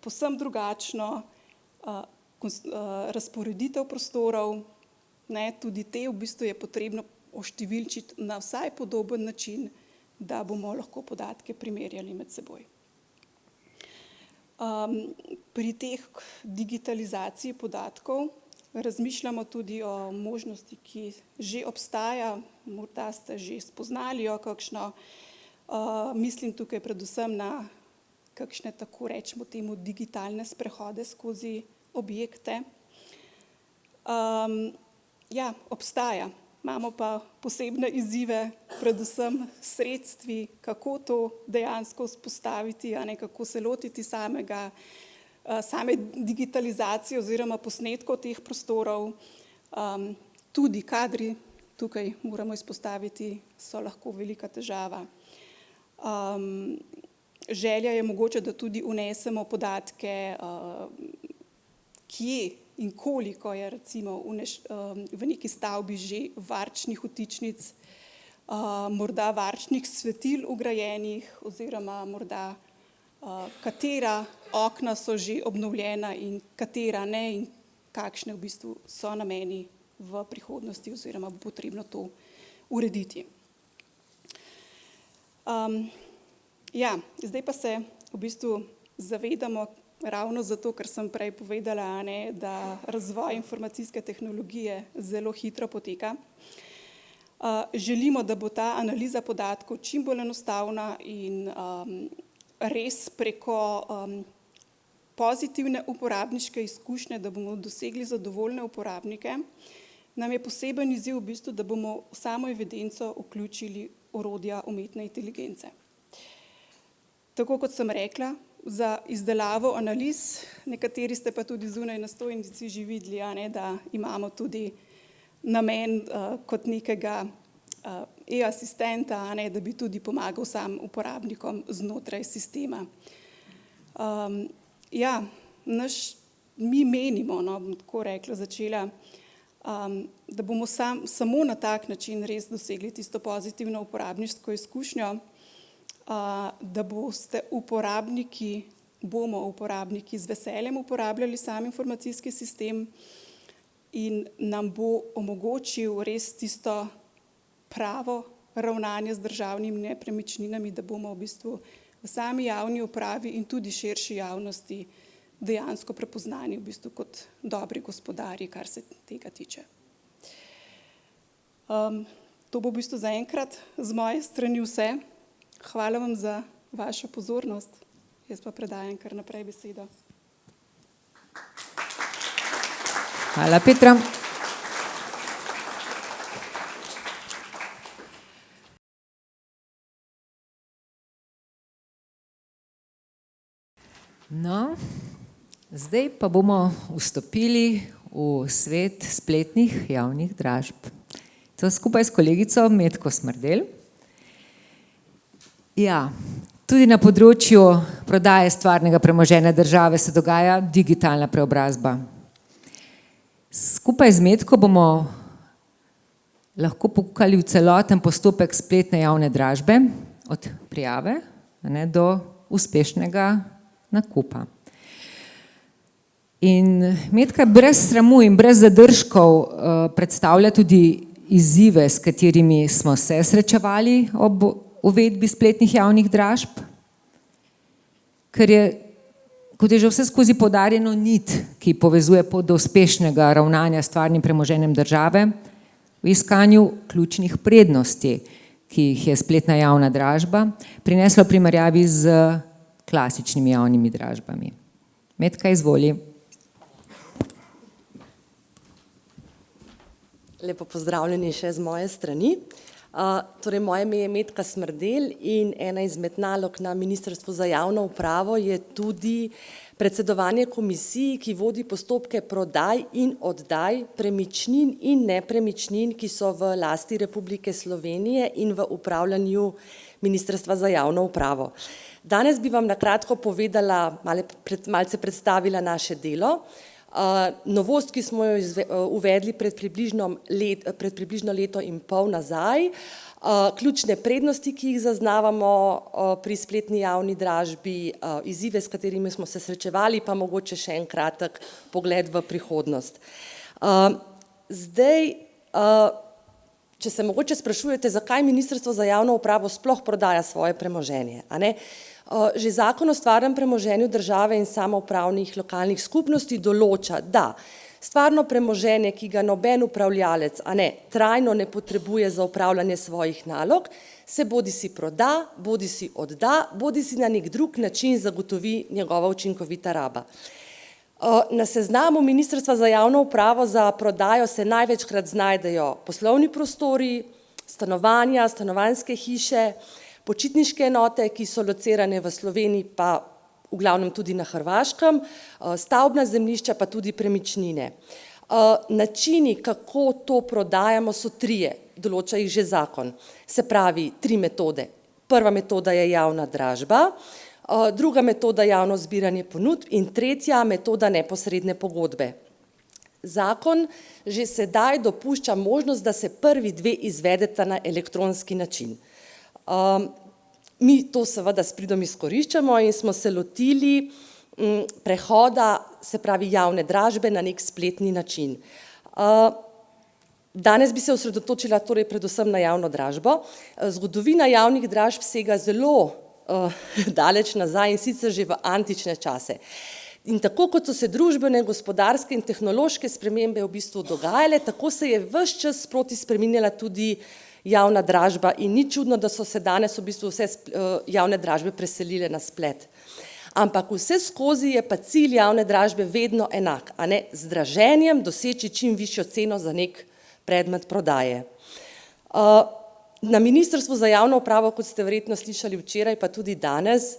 povsem drugačno razporeditev prostorov, tudi te v bistvu je potrebno oštevilčiti na vsaj podoben način, da bomo lahko podatke primerjali med seboj. Pri teh digitalizaciji podatkov razmišljamo tudi o možnosti, ki že obstaja, morda ste že spoznali jo kakšno, mislim tukaj predvsem na kakšne, tako rečemo temu, digitalne sprehode skozi objekte. Ja, obstaja. Imamo pa posebne izzive, predvsem sredstvi, kako to dejansko vzpostaviti, kako se lotiti same digitalizacije oziroma posnetkov teh prostorov. Tudi kadri, tukaj moramo izpostaviti, so lahko velika težava. Želja je mogoče, da tudi vnesemo podatke, kje in koliko je recimo v neki stavbi že varčnih vtičnic, morda varčnih svetil vgrajenih oziroma morda katera okna so že obnovljena in katera ne in kakšne v bistvu so nameni v prihodnosti oziroma bo potrebno to urediti. Ja, zdaj pa se v bistvu zavedamo, ravno zato, ker sem prej povedala, da razvoj informacijske tehnologije zelo hitro poteka. Želimo, da bo ta analiza podatkov čim bolj enostavna in res preko pozitivne uporabniške izkušnje, da bomo dosegli zadovoljne uporabnike. Nam je poseben izziv v bistvu, da bomo v samo evidenco vključili orodja umetne inteligence. Tako kot sem rekla, za izdelavo analiz, nekateri ste pa tudi zunaj na stojnici že videli, da imamo tudi namen kot nekega e-asistenta, da bi tudi pomagal sam uporabnikom znotraj sistema. Ja, mi menimo, bom tako rekla, začela, da bomo samo na tak način res dosegli tisto pozitivno uporabniško izkušnjo, da bomo uporabniki z veseljem uporabljali sam informacijski sistem in nam bo omogočil res tisto pravo ravnanje z državnimi nepremičninami, da bomo v bistvu v sami javni upravi in tudi širši javnosti dejansko prepoznani v bistvu kot dobri gospodarji, kar se tega tiče. To bo v bistvu zaenkrat z moje strani vse. Hvala vam za vašo pozornost. Jaz pa predajam kar naprej besedo. Hvala, Petra. No, zdaj pa bomo vstopili v svet spletnih javnih dražb. To skupaj s kolegico Metko Smrdelj. Ja, tudi na področju prodaje stvarnega premoženja države se dogaja digitalna preobrazba. Skupaj z Metko bomo lahko pokukali v celoten postopek spletne javne dražbe, od prijave do uspešnega nakupa. In Metka brez sramu in brez zadržkov predstavlja tudi izzive, s katerimi smo se srečevali ob uvedbi spletnih javnih dražb, ker je, kot je že vse skozi poudarjeno, nit, ki povezuje pot do uspešnega ravnanja s stvarnim premoženjem države v iskanju ključnih prednosti, ki jih je spletna javna dražba prinesla v primerjavi z klasičnimi javnimi dražbami. Metka, izvoli. Lepo pozdravljeni še z moje strani. Torej, moje ime je Metka Smrdelj in ena izmed nalog na Ministrstvu za javno upravo je tudi predsedovanje komisiji, ki vodi postopke prodaj in oddaj premičnin in nepremičnin, ki so v lasti Republike Slovenije in v upravljanju Ministrstva za javno upravo. Danes bi vam na kratko povedala, malce predstavila naše delo. Novost, ki smo jo uvedli pred približno leto in pol nazaj, ključne prednosti, ki jih zaznavamo pri spletni javni dražbi, izzive, s katerimi smo se srečevali, pa mogoče še en kratek pogled v prihodnost. Zdaj, če se mogoče sprašujete, zakaj Ministrstvo za javno upravo sploh prodaja svoje premoženje, a ne? Že Zakon o stvarnem premoženju države in samoupravnih lokalnih skupnosti določa, da stvarno premoženje, ki ga noben upravljalec trajno ne potrebuje za upravljanje svojih nalog, se bodisi proda, bodisi odda, bodisi na nek drug način zagotovi njegova učinkovita raba. Na seznamu Ministrstva za javno upravo za prodajo se največkrat znajdejo poslovni prostori, stanovanja, stanovanjske hiše, počitniške enote, ki so locirane v Sloveniji, pa v glavnem tudi na Hrvaškem, stavbna zemljišča, pa tudi premičnine. Načini, kako to prodajamo, so trije, določa jih že zakon. Se pravi, 3 metode. Prva metoda je javna dražba, druga metoda javno zbiranje ponudb in tretja metoda neposredne pogodbe. Zakon že sedaj dopušča možnost, da se prvi 2 izvedeta na elektronski način. Mi to seveda s pridom izkoriščamo in smo se lotili prehoda, se pravi javne dražbe, na nek spletni način. Danes bi se osredotočila torej predvsem na javno dražbo. Zgodovina javnih dražb sega zelo daleč nazaj, in sicer že v antične čase. In tako kot so se družbene, gospodarske in tehnološke spremembe v bistvu dogajale, tako se je ves čas sproti spreminjala tudi javna dražba in ni čudno, da so se danes v bistvu vse javne dražbe preselile na splet. Ampak vse skozi je pa cilj javne dražbe vedno enak, a ne, z draženjem doseči čim višjo ceno za nek predmet prodaje. Na Ministrstvu za javno upravo, kot ste verjetno slišali včeraj, pa tudi danes,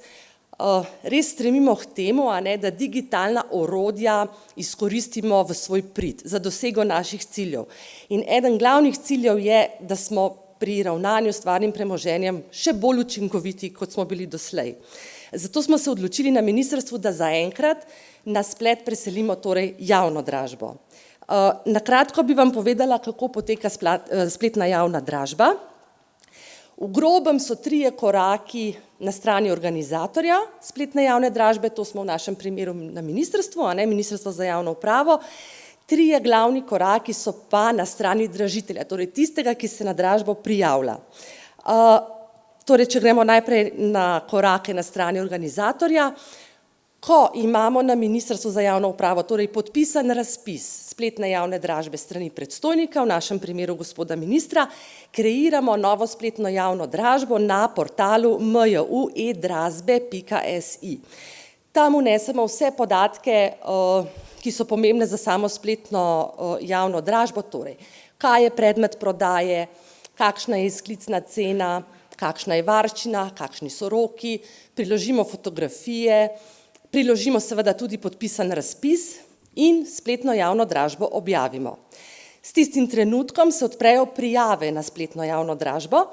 res stremimo k temu, a ne, da digitalna orodja izkoristimo v svoj prid za dosego naših ciljev. In eden glavnih ciljev je, da smo pri ravnanju s stvarnim premoženjem še bolj učinkoviti, kot smo bili doslej. Zato smo se odločili na ministrstvu, da zaenkrat na splet preselimo torej javno dražbo. Na kratko bi vam povedala, kako poteka spletna javna dražba. V grobem so 3 koraki na strani organizatorja spletne javne dražbe, to smo v našem primeru na ministrstvu, a ne, Ministrstvo za javno upravo. 3 glavni koraki so pa na strani dražitelja, torej tistega, ki se na dražbo prijavlja. Torej, če gremo najprej na korake na strani organizatorja, ko imamo na Ministrstvu za javno upravo torej podpisan razpis spletne javne dražbe strani predstojnika, v našem primeru gospoda ministra, kreiramo novo spletno javno dražbo na portalu mju.edrazbe.si. Tam vnesemo vse podatke, ki so pomembne za samo spletno javno dražbo, torej kaj je predmet prodaje, kakšna je izklicna cena, kakšna je varščina, kakšni so roki, priložimo fotografije, priložimo seveda tudi podpisan razpis in spletno javno dražbo objavimo. S tistim trenutkom se odprejo prijave na spletno javno dražbo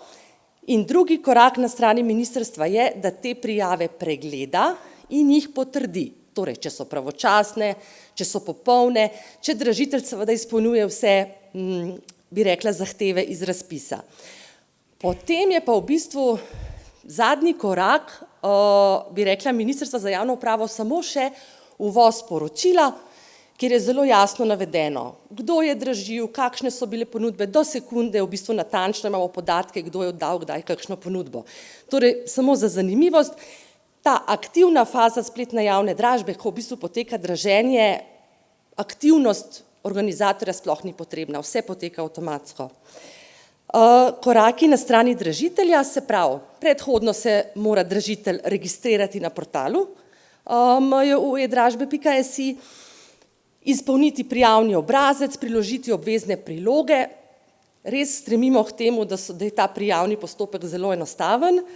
in drugi korak na strani ministrstva je, da te prijave pregleda in jih potrdi. Torej, če so pravočasne, če so popolne, če dražitelj seveda izpolnjuje vse, bi rekla, zahteve iz razpisa. Potem je pa v bistvu zadnji korak, bi rekla, Ministrstva za javno upravo samo še uvoz poročila, kjer je zelo jasno navedeno, kdo je dražil, kakšne so bile ponudbe, do sekunde, v bistvu natančno imamo podatke, kdo je oddal kdaj kakšno ponudbo. Torej, samo za zanimivost, ta aktivna faza spletne javne dražbe, ko v bistvu poteka draženje, aktivnost organizatorja sploh ni potrebna, vse poteka avtomatsko. Koraki na strani dražitelja, se pravi, predhodno se mora dražitelj registrirati na portalu mju.edražbe.si, izpolniti prijavni obrazec, priložiti obvezne priloge. Res stremimo k temu, da je ta prijavni postopek zelo enostaven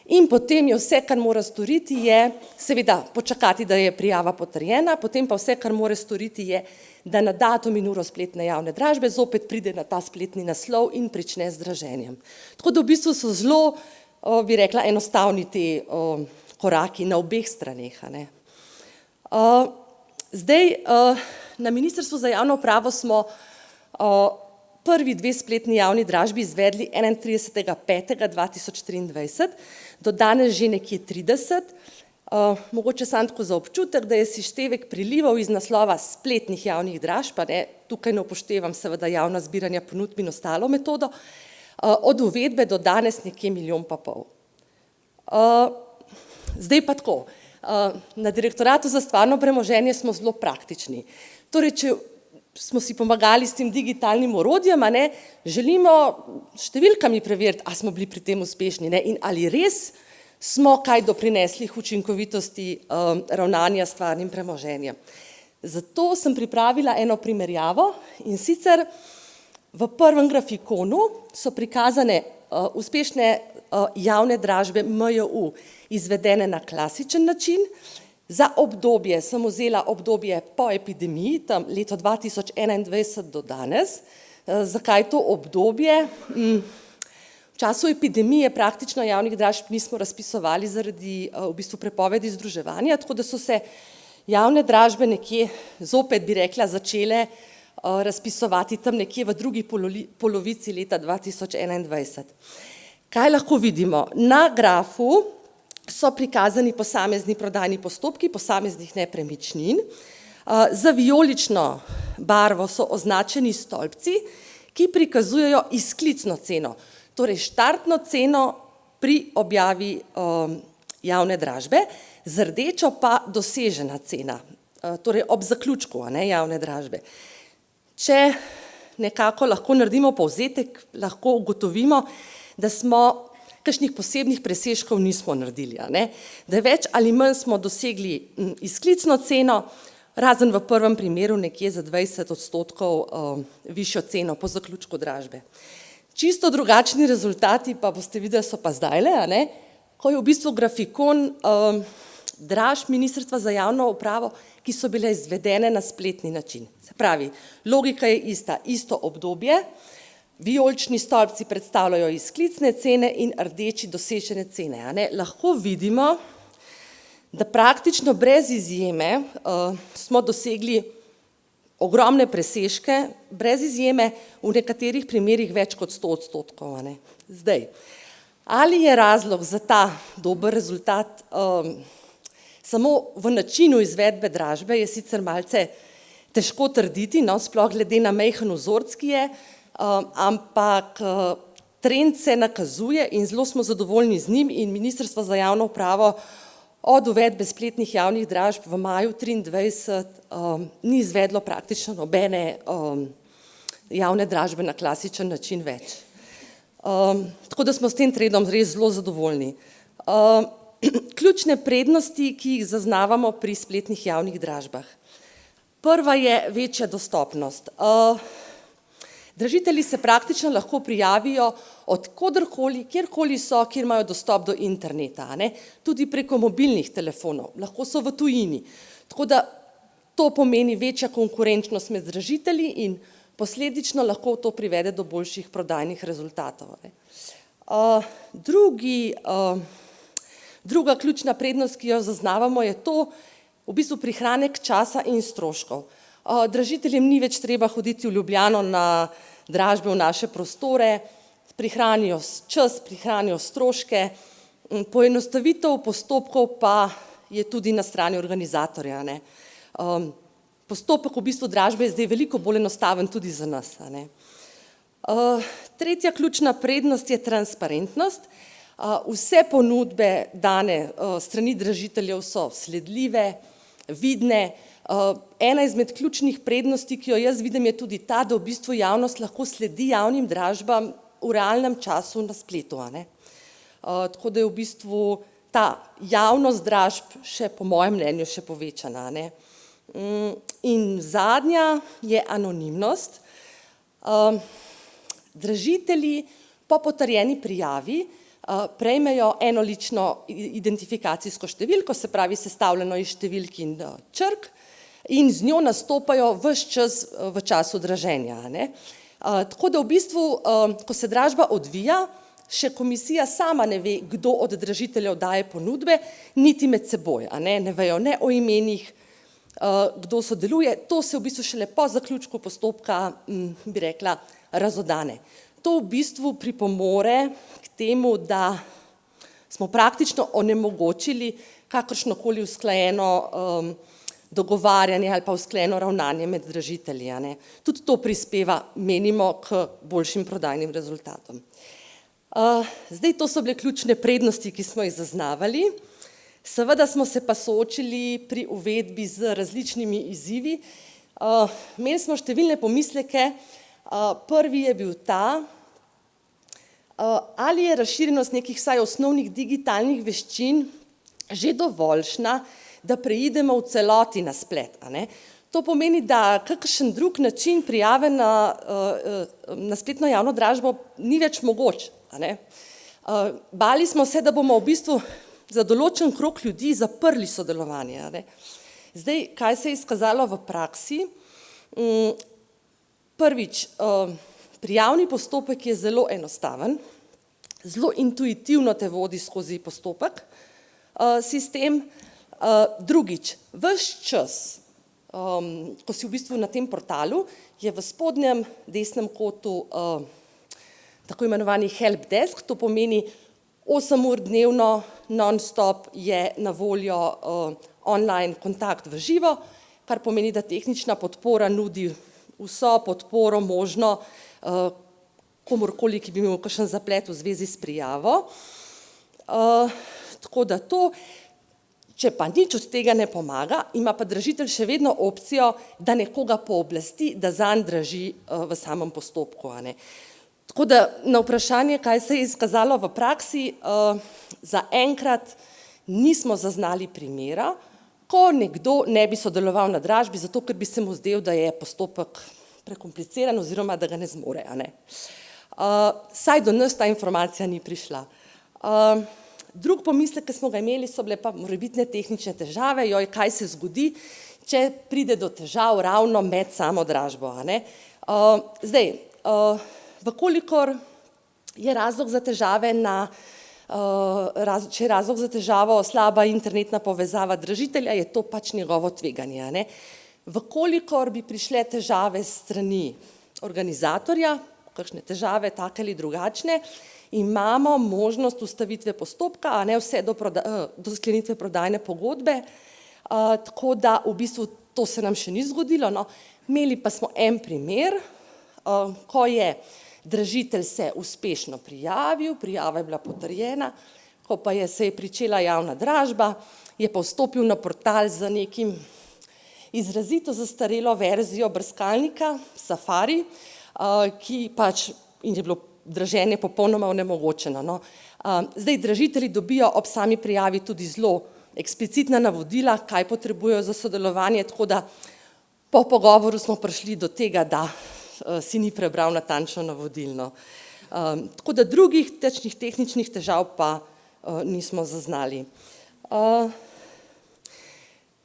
in potem je vse, kar mora storiti, je seveda počakati, da je prijava potrjena, potem pa vse, kar mora storiti, je, da na datum in uro spletne javne dražbe zopet pride na ta spletni naslov in prične z draženjem. Tako da v bistvu so zelo, bi rekla, enostavni ti koraki na obeh straneh. Zdaj, na Ministrstvu za javno upravo smo prvi 2 spletni javni dražbi izvedli 31.5.2023, do danes že nekje 30. Mogoče samo tako za občutek, da je seštevek prilivov iz naslova spletnih javnih dražb, pa ne, tukaj ne upoštevam seveda javna zbiranja ponudb in ostalo metodo, od uvedbe do danes nekje 1,5 milijona. Zdaj pa tako, na Direktoratu za stvarno premoženje smo zelo praktični. Torej, če smo si pomagali s tem digitalnim orodjem, a ne, želimo številkami preveriti, a smo bili pri tem uspešni, ne, in ali res smo kaj doprinesli k učinkovitosti ravnanja s stvarnim premoženjem. Zato sem pripravila eno primerjavo in sicer v prvem grafikonu so prikazane uspešne javne dražbe MJU, izvedene na klasičen način. Za obdobje, sem vzela obdobje po epidemiji, tam leto 2021 do danes. Zakaj to obdobje? V času epidemije praktično javnih dražb nismo razpisovali zaradi v bistvu prepovedi združevanja, tako da so se javne dražbe nekje, zopet bi rekla, začele razpisovati tam nekje v drugi polovici leta 2021. Kaj lahko vidimo? Na grafu so prikazani posamezni prodajni postopki posameznih nepremičnin. Za vijolično barvo so označeni stolpci, ki prikazujejo izklicno ceno, torej štartno ceno pri objavi javne dražbe, z rdečo pa dosežena cena, torej ob zaključku javne dražbe. Če nekako lahko naredimo povzetek, lahko ugotovimo, da smo kakšnih posebnih presežkov nismo naredili, da več ali manj smo dosegli izklicno ceno, razen v prvem primeru nekje za 20% višjo ceno po zaključku dražbe. Čisto drugačni rezultati pa boste videli so pa zdajle, ko je v bistvu grafikon dražb Ministrstva za javno upravo, ki so bile izvedene na spletni način. Se pravi, logika je ista, isto obdobje, vijolični stolpci predstavljajo izklicne cene in rdeči dosežene cene. Lahko vidimo, da praktično brez izjeme smo dosegli ogromne presežke, brez izjeme v nekaterih primerih več kot 100%. Zdaj, ali je razlog za ta dober rezultat samo v načinu izvedbe dražbe, je sicer malce težko trditi, sploh glede na majhen vzorec, ki je, ampak trend se nakazuje in zelo smo zadovoljni z njim in Ministrstvo za javno upravo od uvedbe spletnih javnih dražb v maju 2023 ni izvedlo praktično nobene javne dražbe na klasičen način več. Tako da smo s tem trendom res zelo zadovoljni. Ključne prednosti, ki jih zaznavamo pri spletnih javnih dražbah. Prva je večja dostopnost. Dražitelji se praktično lahko prijavijo od koderkoli, kjerkoli so, kjer imajo dostop do interneta, tudi preko mobilnih telefonov, lahko so v tujini. Tako da to pomeni večja konkurenčnost med dražitelji in posledično lahko to privede do boljših prodajnih rezultatov. Druga ključna prednost, ki jo zaznavamo, je to v bistvu prihranek časa in stroškov. Dražiteljem ni več treba hoditi v Ljubljano na dražbe v naše prostore, prihranijo čas, prihranijo stroške, poenostavitev postopkov pa je tudi na strani organizatorja. Postopek v bistvu dražbe je zdaj veliko bolj enostaven tudi za nas. Tretja ključna prednost je transparentnost. Vse ponudbe dane strani dražiteljev so sledljive, vidne. Ena izmed ključnih prednosti, ki jo jaz vidim, je tudi ta, da v bistvu javnost lahko sledi javnim dražbam v realnem času na spletu. Tako da je v bistvu ta javnost dražb še po mojem mnenju še povečana. In zadnja je anonimnost. Dražitelji po potrjeni prijavi prejmejo enolično identifikacijsko številko, se pravi sestavljeno iz številk in črk, in z njo nastopajo ves čas v času draženja. Tako da v bistvu, ko se dražba odvija, še komisija sama ne ve, kdo od dražiteljev daje ponudbe, niti med seboj. Ne vejo ne o imenih, kdo sodeluje, to se v bistvu šele po zaključku postopka, bi rekla, razodane. To v bistvu pripomore k temu, da smo praktično onemogočili kakršnokoli usklajeno dogovarjanje ali pa usklajeno ravnanje med dražitelji. Tudi to prispeva, menimo, k boljšim prodajnim rezultatom. Zdaj, to so bile ključne prednosti, ki smo jih zaznavali. Seveda smo se pa soočili pri uvedbi z različnimi izzivi. Imeli smo številne pomisleke. Prvi je bil ta, ali je razširjenost nekih vsaj osnovnih digitalnih veščin že dovoljšna, da preidemo v celoti na splet. To pomeni, da kakšen drug način prijave na spletno javno dražbo ni več mogoč. Bali smo se, da bomo v bistvu za določen krog ljudi zaprli sodelovanje. Zdaj, kaj se je izkazalo v praksi? Prvič, prijavni postopek je zelo enostaven, zelo intuitivno te vodi skozi postopek, sistem. Drugič, ves čas, ko si v bistvu na tem portalu, je v spodnjem desnem kotu tako imenovani help desk, to pomeni 8 ur dnevno non-stop je na voljo online kontakt v živo, kar pomeni, da tehnična podpora nudi vso podporo možno komorkoli, ki bi imel kakšen zaplet v zvezi s prijavo. Tako da to, če pa nič od tega ne pomaga, ima pa dražitelj še vedno opcijo, da nekoga pooblasti, da zanj draži v samem postopku, a ne. Tako da na vprašanje, kaj se je izkazalo v praksi, zaenkrat nismo zaznali primera, ko nekdo ne bi sodeloval na dražbi, zato ker bi se mu zdel, da je postopek prekompliciran oziroma da ga ne zmore, a ne. Saj do nas ta informacija ni prišla. Drug pomislek, ki smo ga imeli, so bile pa morebitne tehnične težave, joj, kaj se zgodi, če pride do težav ravno med samo dražbo, a ne. Zdaj, vkolikor je razlog za težave če je razlog za težavo slaba internetna povezava dražitelja, je to pač njegovo tveganje, a ne. Vkolikor bi prišle težave s strani organizatorja, kakšne težave, take ali drugačne, imamo možnost ustavitve postopka, a ne, vse do sklenitve prodajne pogodbe, tako da v bistvu to se nam še ni zgodilo, no. Imeli pa smo en primer, ko je dražitelj se uspešno prijavil, prijava je bila potrjena, ko pa se je pričela javna dražba, je pa vstopil na portal z nekim izrazito zastarelo verzijo brskalnika Safari, ki pač in je bilo draženje popolnoma onemogočeno, no. Zdaj dražitelji dobijo ob sami prijavi tudi zelo eksplicitna navodila, kaj potrebujejo za sodelovanje, tako da po pogovoru smo prišli do tega, da si ni prebral natančno navodilno. Tako da drugih tehničnih težav pa nismo zaznali.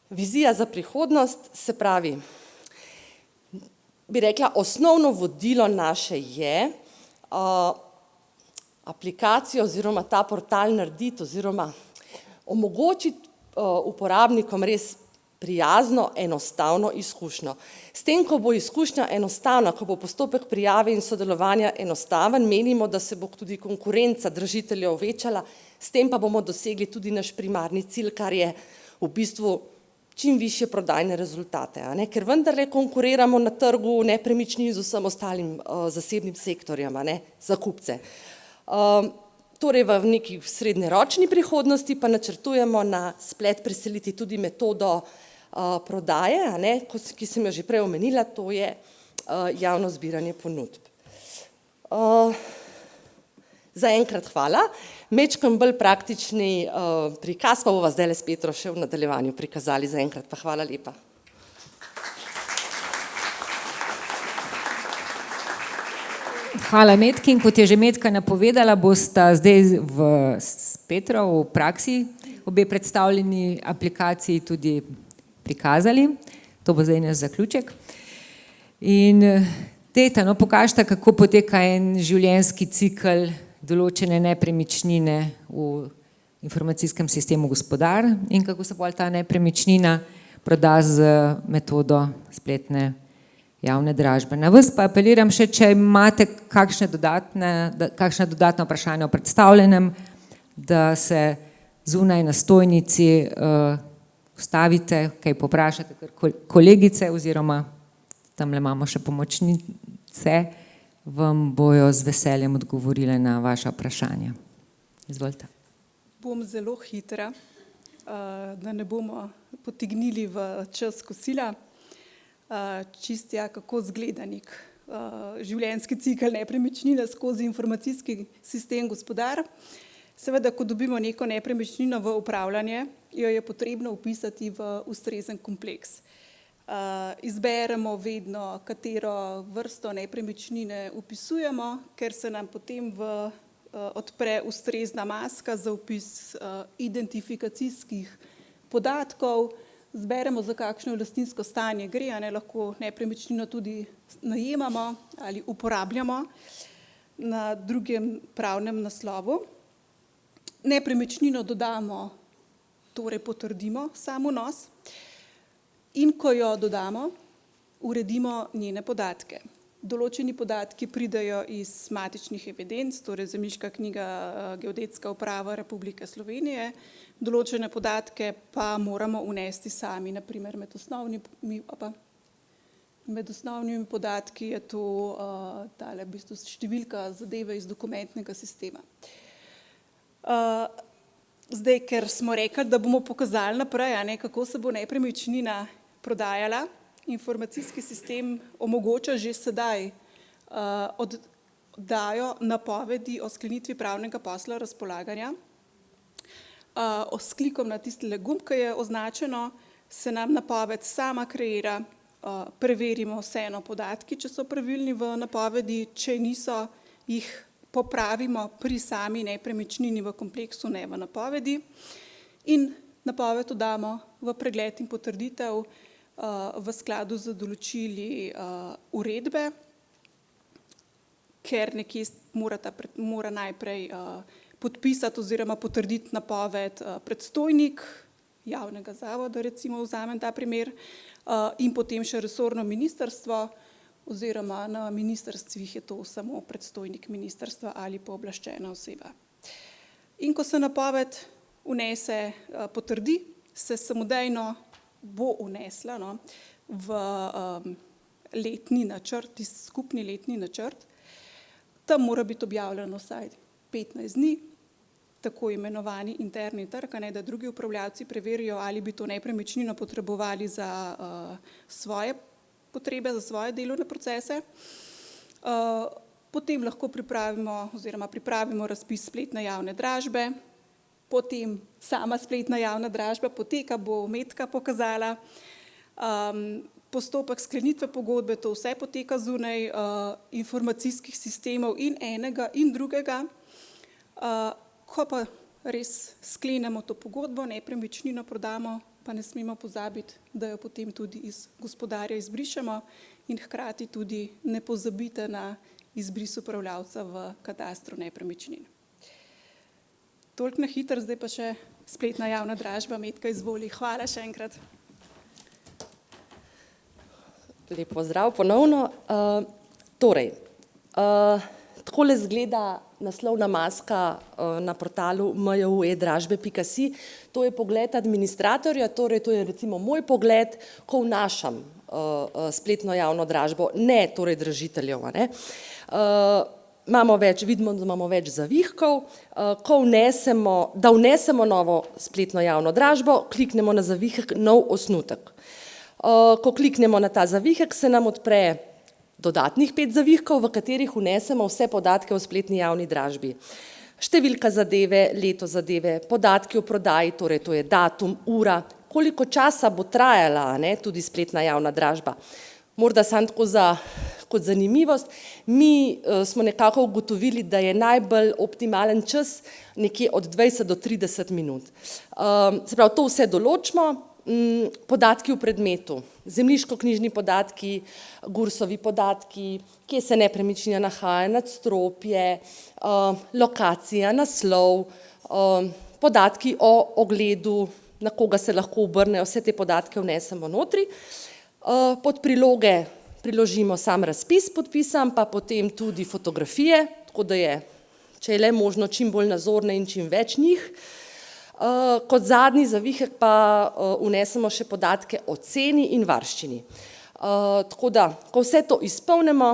Vizija za prihodnost, se pravi, bi rekla, osnovno vodilo naše je aplikacijo oziroma ta portal narediti oziroma omogočiti uporabnikom res prijazno, enostavno izkušnjo. S tem, ko bo izkušnja enostavna, ko bo postopek prijave in sodelovanja enostaven, menimo, da se bo tudi konkurenca dražiteljev večala, s tem pa bomo dosegli tudi naš primarni cilj, kar je v bistvu čim višje prodajne rezultate, a ne, ker vendarle konkuriramo na trgu nepremičnin z vsem ostalim zasebnim sektorjem, a ne, za kupce. Torej v neki srednjeročni prihodnosti pa načrtujemo na splet preseliti tudi metodo prodaje, a ne, ki sem jo že prej omenila, to je javno zbiranje ponudb. Zaenkrat hvala. Majčkeno bolj praktični prikaz pa bova zdajle s Petro še v nadaljevanju prikazali, zaenkrat pa hvala lepa. Hvala Metki, in kot je že Metka napovedala, bosta zdaj s Petro v praksi obe predstavljeni aplikaciji tudi prikazali. To bo zdaj naš zaključek. In dajte, no, pokažite, kako poteka en življenjski cikel določene nepremičnine v informacijskem sistemu Gospodar in kako se bolj ta nepremičnina proda z metodo spletne javne dražbe. Na vas pa apeliram še, če imate kakšna dodatna vprašanja o predstavljenem, da se zunaj na stojnici ustavite, kaj poprašate, ker kolegice oziroma tamle imamo še pomočnice, vam bojo z veseljem odgovorile na vaša vprašanja. Izvolite. Bom zelo hitra, da ne bomo potegnili v čas kosila. Čistja, kako zgleda nek življenjski cikel nepremičnine skozi informacijski sistem Gospodar. Seveda, ko dobimo neko nepremičnino v upravljanje, jo je potrebno vpisati v ustrezen kompleks. Izberemo vedno, katero vrsto nepremičnine vpisujemo, ker se nam potem odpre ustrezna maska za vpis identifikacijskih podatkov, zberemo, za kakšno lastninsko stanje gre, a ne, lahko nepremičnino tudi najemamo ali uporabljamo na drugem pravnem naslovu. Nepremičnino dodamo, torej potrdimo sam vnos. In ko jo dodamo, uredimo njene podatke. Določeni podatki pridejo iz matičnih evidenc, torej zemljiška knjiga, Geodetska uprava Republike Slovenije, določene podatke pa moramo vnesti sami, na primer med osnovnimi podatki je to tale v bistvu številka zadeve iz dokumentnega sistema. Zdaj, ker smo rekli, da bomo pokazali naprej, kako se bo nepremičnina prodajala, informacijski sistem omogoča že sedaj oddajo napovedi o sklenitvi pravnega posla razpolaganja. S klikom na tisti gumb, ki je označeno, se nam napoved sama kreira, preverimo vseeno podatki, če so pravilni v napovedi, če niso, jih popravimo pri sami nepremičnini v kompleksu, ne v napovedi, in napoved oddamo v pregled in potrditev v skladu z določili uredbe, ker nekje mora najprej podpisati oziroma potrditi napoved predstojnik javnega zavoda, recimo vzamem ta primer, in potem še resorno ministrstvo, oziroma na ministrstvih je to samo predstojnik ministrstva ali pooblaščena oseba. In ko se napoved vnese, potrdi, se samodejno bo vnesla v letni načrt, skupni letni načrt. Tam mora biti objavljeno vsaj 15 dni, tako imenovani interni trg, da drugi upravljavci preverijo, ali bi to nepremičnino potrebovali za svoje potrebe, za svoje delovne procese. Potem lahko pripravimo razpis spletne javne dražbe, potem sama spletna javna dražba poteka, bo Metka pokazala. Postopek sklenitve pogodbe, to vse poteka zunaj informacijskih sistemov in enega in drugega. Ko pa res sklenemo to pogodbo, nepremičnino prodamo, pa ne smemo pozabiti, da jo potem tudi iz gospodarja izbrišemo in hkrati tudi ne pozabite na izbris upravljavca v katastru nepremičnin. Toliko na hitro, zdaj pa še spletna javna dražba. Metka, izvoli. Hvala še enkrat. Lep pozdrav ponovno. Takole izgleda naslovna maska na portalu mju.edražbe.si. To je pogled administratorja, torej to je recimo moj pogled, ko vnašam spletno javno dražbo, ne torej dražiteljev. Vidimo, da imamo več zavihkov. Da vnesemo novo spletno javno dražbo, kliknemo na zavihek nov osnutek. Ko kliknemo na ta zavihek, se nam odpre dodatnih 5 zavihkov, v katerih vnesemo vse podatke o spletni javni dražbi. Številka zadeve, leto zadeve, podatki o prodaji, torej to je datum, ura, koliko časa bo trajala tudi spletna javna dražba. Morda samo tako kot zanimivost, mi smo nekako ugotovili, da je najbolj optimalen čas nekje od 20 do 30 minut. Se pravi, to vse določimo. Podatki v predmetu, zemljiškoknjižni podatki, GURS-ovi podatki, kje se nepremičnina nahaja, nadstropje, lokacija, naslov, podatki o ogledu, na koga se lahko obrnejo, vse te podatke vnesemo notri. Pod priloge priložimo sam razpis podpisan, pa potem tudi fotografije, tako da je, če je le možno, čim bolj nazorne in čim več njih. Kot zadnji zavihek pa vnesemo še podatke o ceni in varščini. Tako da, ko vse to izpolnimo,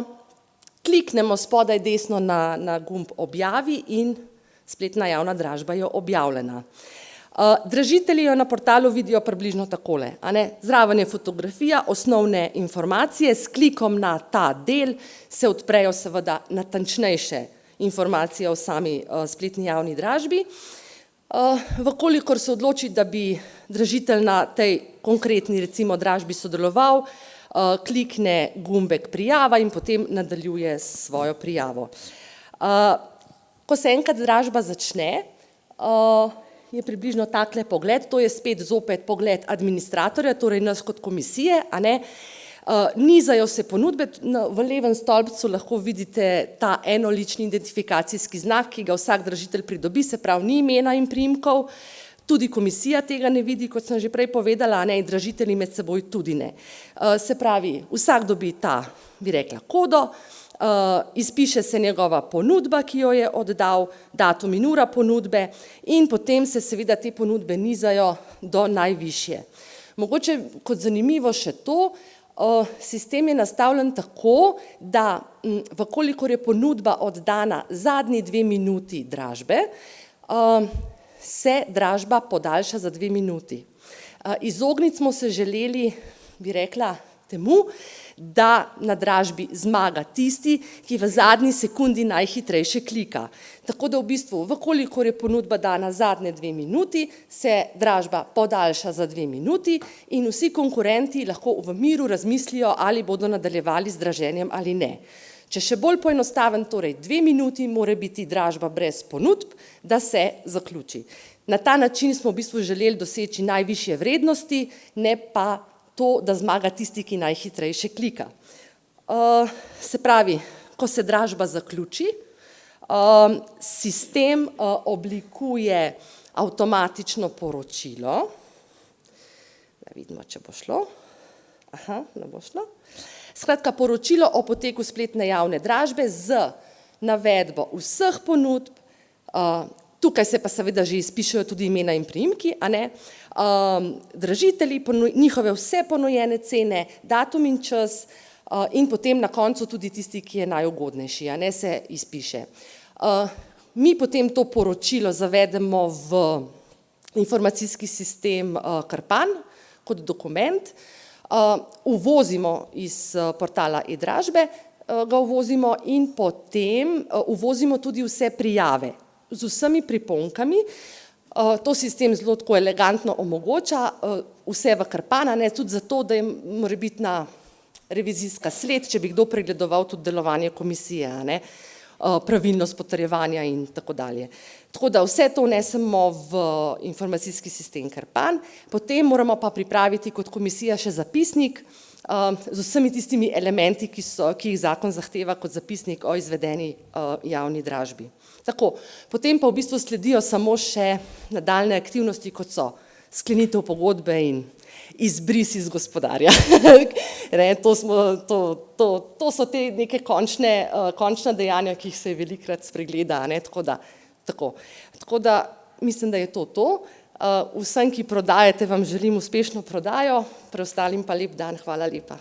kliknemo spodaj desno na gumb objavi in spletna javna dražba je objavljena. Dražitelji jo na portalu vidijo približno takole. Zraven je fotografija, osnovne informacije, s klikom na ta del se odprejo seveda natančnejše informacije o sami spletni javni dražbi. Vkolikor se odloči, da bi dražitelj na tej konkretni recimo dražbi sodeloval, klikne gumbek prijava in potem nadaljuje s svojo prijavo. Ko se enkrat dražba začne, je približno takle pogled, to je spet zopet pogled administratorja, torej nas kot komisije, nizajo se ponudbe, v levem stolpcu lahko vidite ta enolični identifikacijski znak, ki ga vsak dražitelj pridobi, se pravi ni imena in priimkov, tudi komisija tega ne vidi, kot sem že prej povedala, in dražitelji med seboj tudi ne. Se pravi, vsak dobi ta, bi rekla, kodo, izpiše se njegova ponudba, ki jo je oddal, datum in ura ponudbe in potem se seveda te ponudbe nizajo do najvišje. Mogoče kot zanimivo še to, sistem je nastavljen tako, da vkolikor je ponudba oddana zadnji 2 minuti dražbe, se dražba podaljša za 2 minuti. Izogniti smo se želeli, bi rekla, temu, da na dražbi zmaga tisti, ki v zadnji sekundi najhitrejše klika. Tako da v bistvu, vkolikor je ponudba dana zadnje 2 minuti, se dražba podaljša za 2 minuti in vsi konkurenti lahko v miru razmislijo, ali bodo nadaljevali z draženjem ali ne. Če še bolj poenostaven, torej 2 minuti mora biti dražba brez ponudb, da se zaključi. Na ta način smo v bistvu želeli doseči najvišje vrednosti, ne pa to, da zmaga tisti, ki najhitrejše klika. Se pravi, ko se dražba zaključi, sistem oblikuje avtomatično poročilo. Da vidimo, če bo šlo. Aha, ne bo šlo. Skratka, poročilo o poteku spletne javne dražbe z navedbo vseh ponudb, tukaj se pa seveda že izpišejo tudi imena in priimki, a ne, dražitelji, njihove vse ponujene cene, datum in čas in potem na koncu tudi tisti, ki je najugodnejši, a ne, se izpiše. Mi potem to poročilo zavedemo v informacijski sistem Krpan kot dokument, uvozimo iz portala e-dražbe, ga uvozimo in potem uvozimo tudi vse prijave z vsemi priponkami. To sistem zelo tako elegantno omogoča, vse v Krpan, ne, tudi zato, da je morebitna revizijska sled, če bi kdo pregledoval tudi delovanje komisije, ne, pravilnost potrjevanja in tako dalje. Tako da vse to vnesemo v informacijski sistem Krpan, potem moramo pa pripraviti kot komisija še zapisnik z vsemi tistimi elementi, ki jih zakon zahteva kot zapisnik o izvedeni javni dražbi. Tako, potem pa v bistvu sledijo samo še nadaljne aktivnosti, kot so sklenitev pogodbe in izbris iz gospodarja. To so te neke končna dejanja, ki jih se velikokrat spregleda, ne, tako da mislim, da je to. Vsem, ki prodajate, vam želim uspešno prodajo, preostalim pa lep dan, hvala lepa.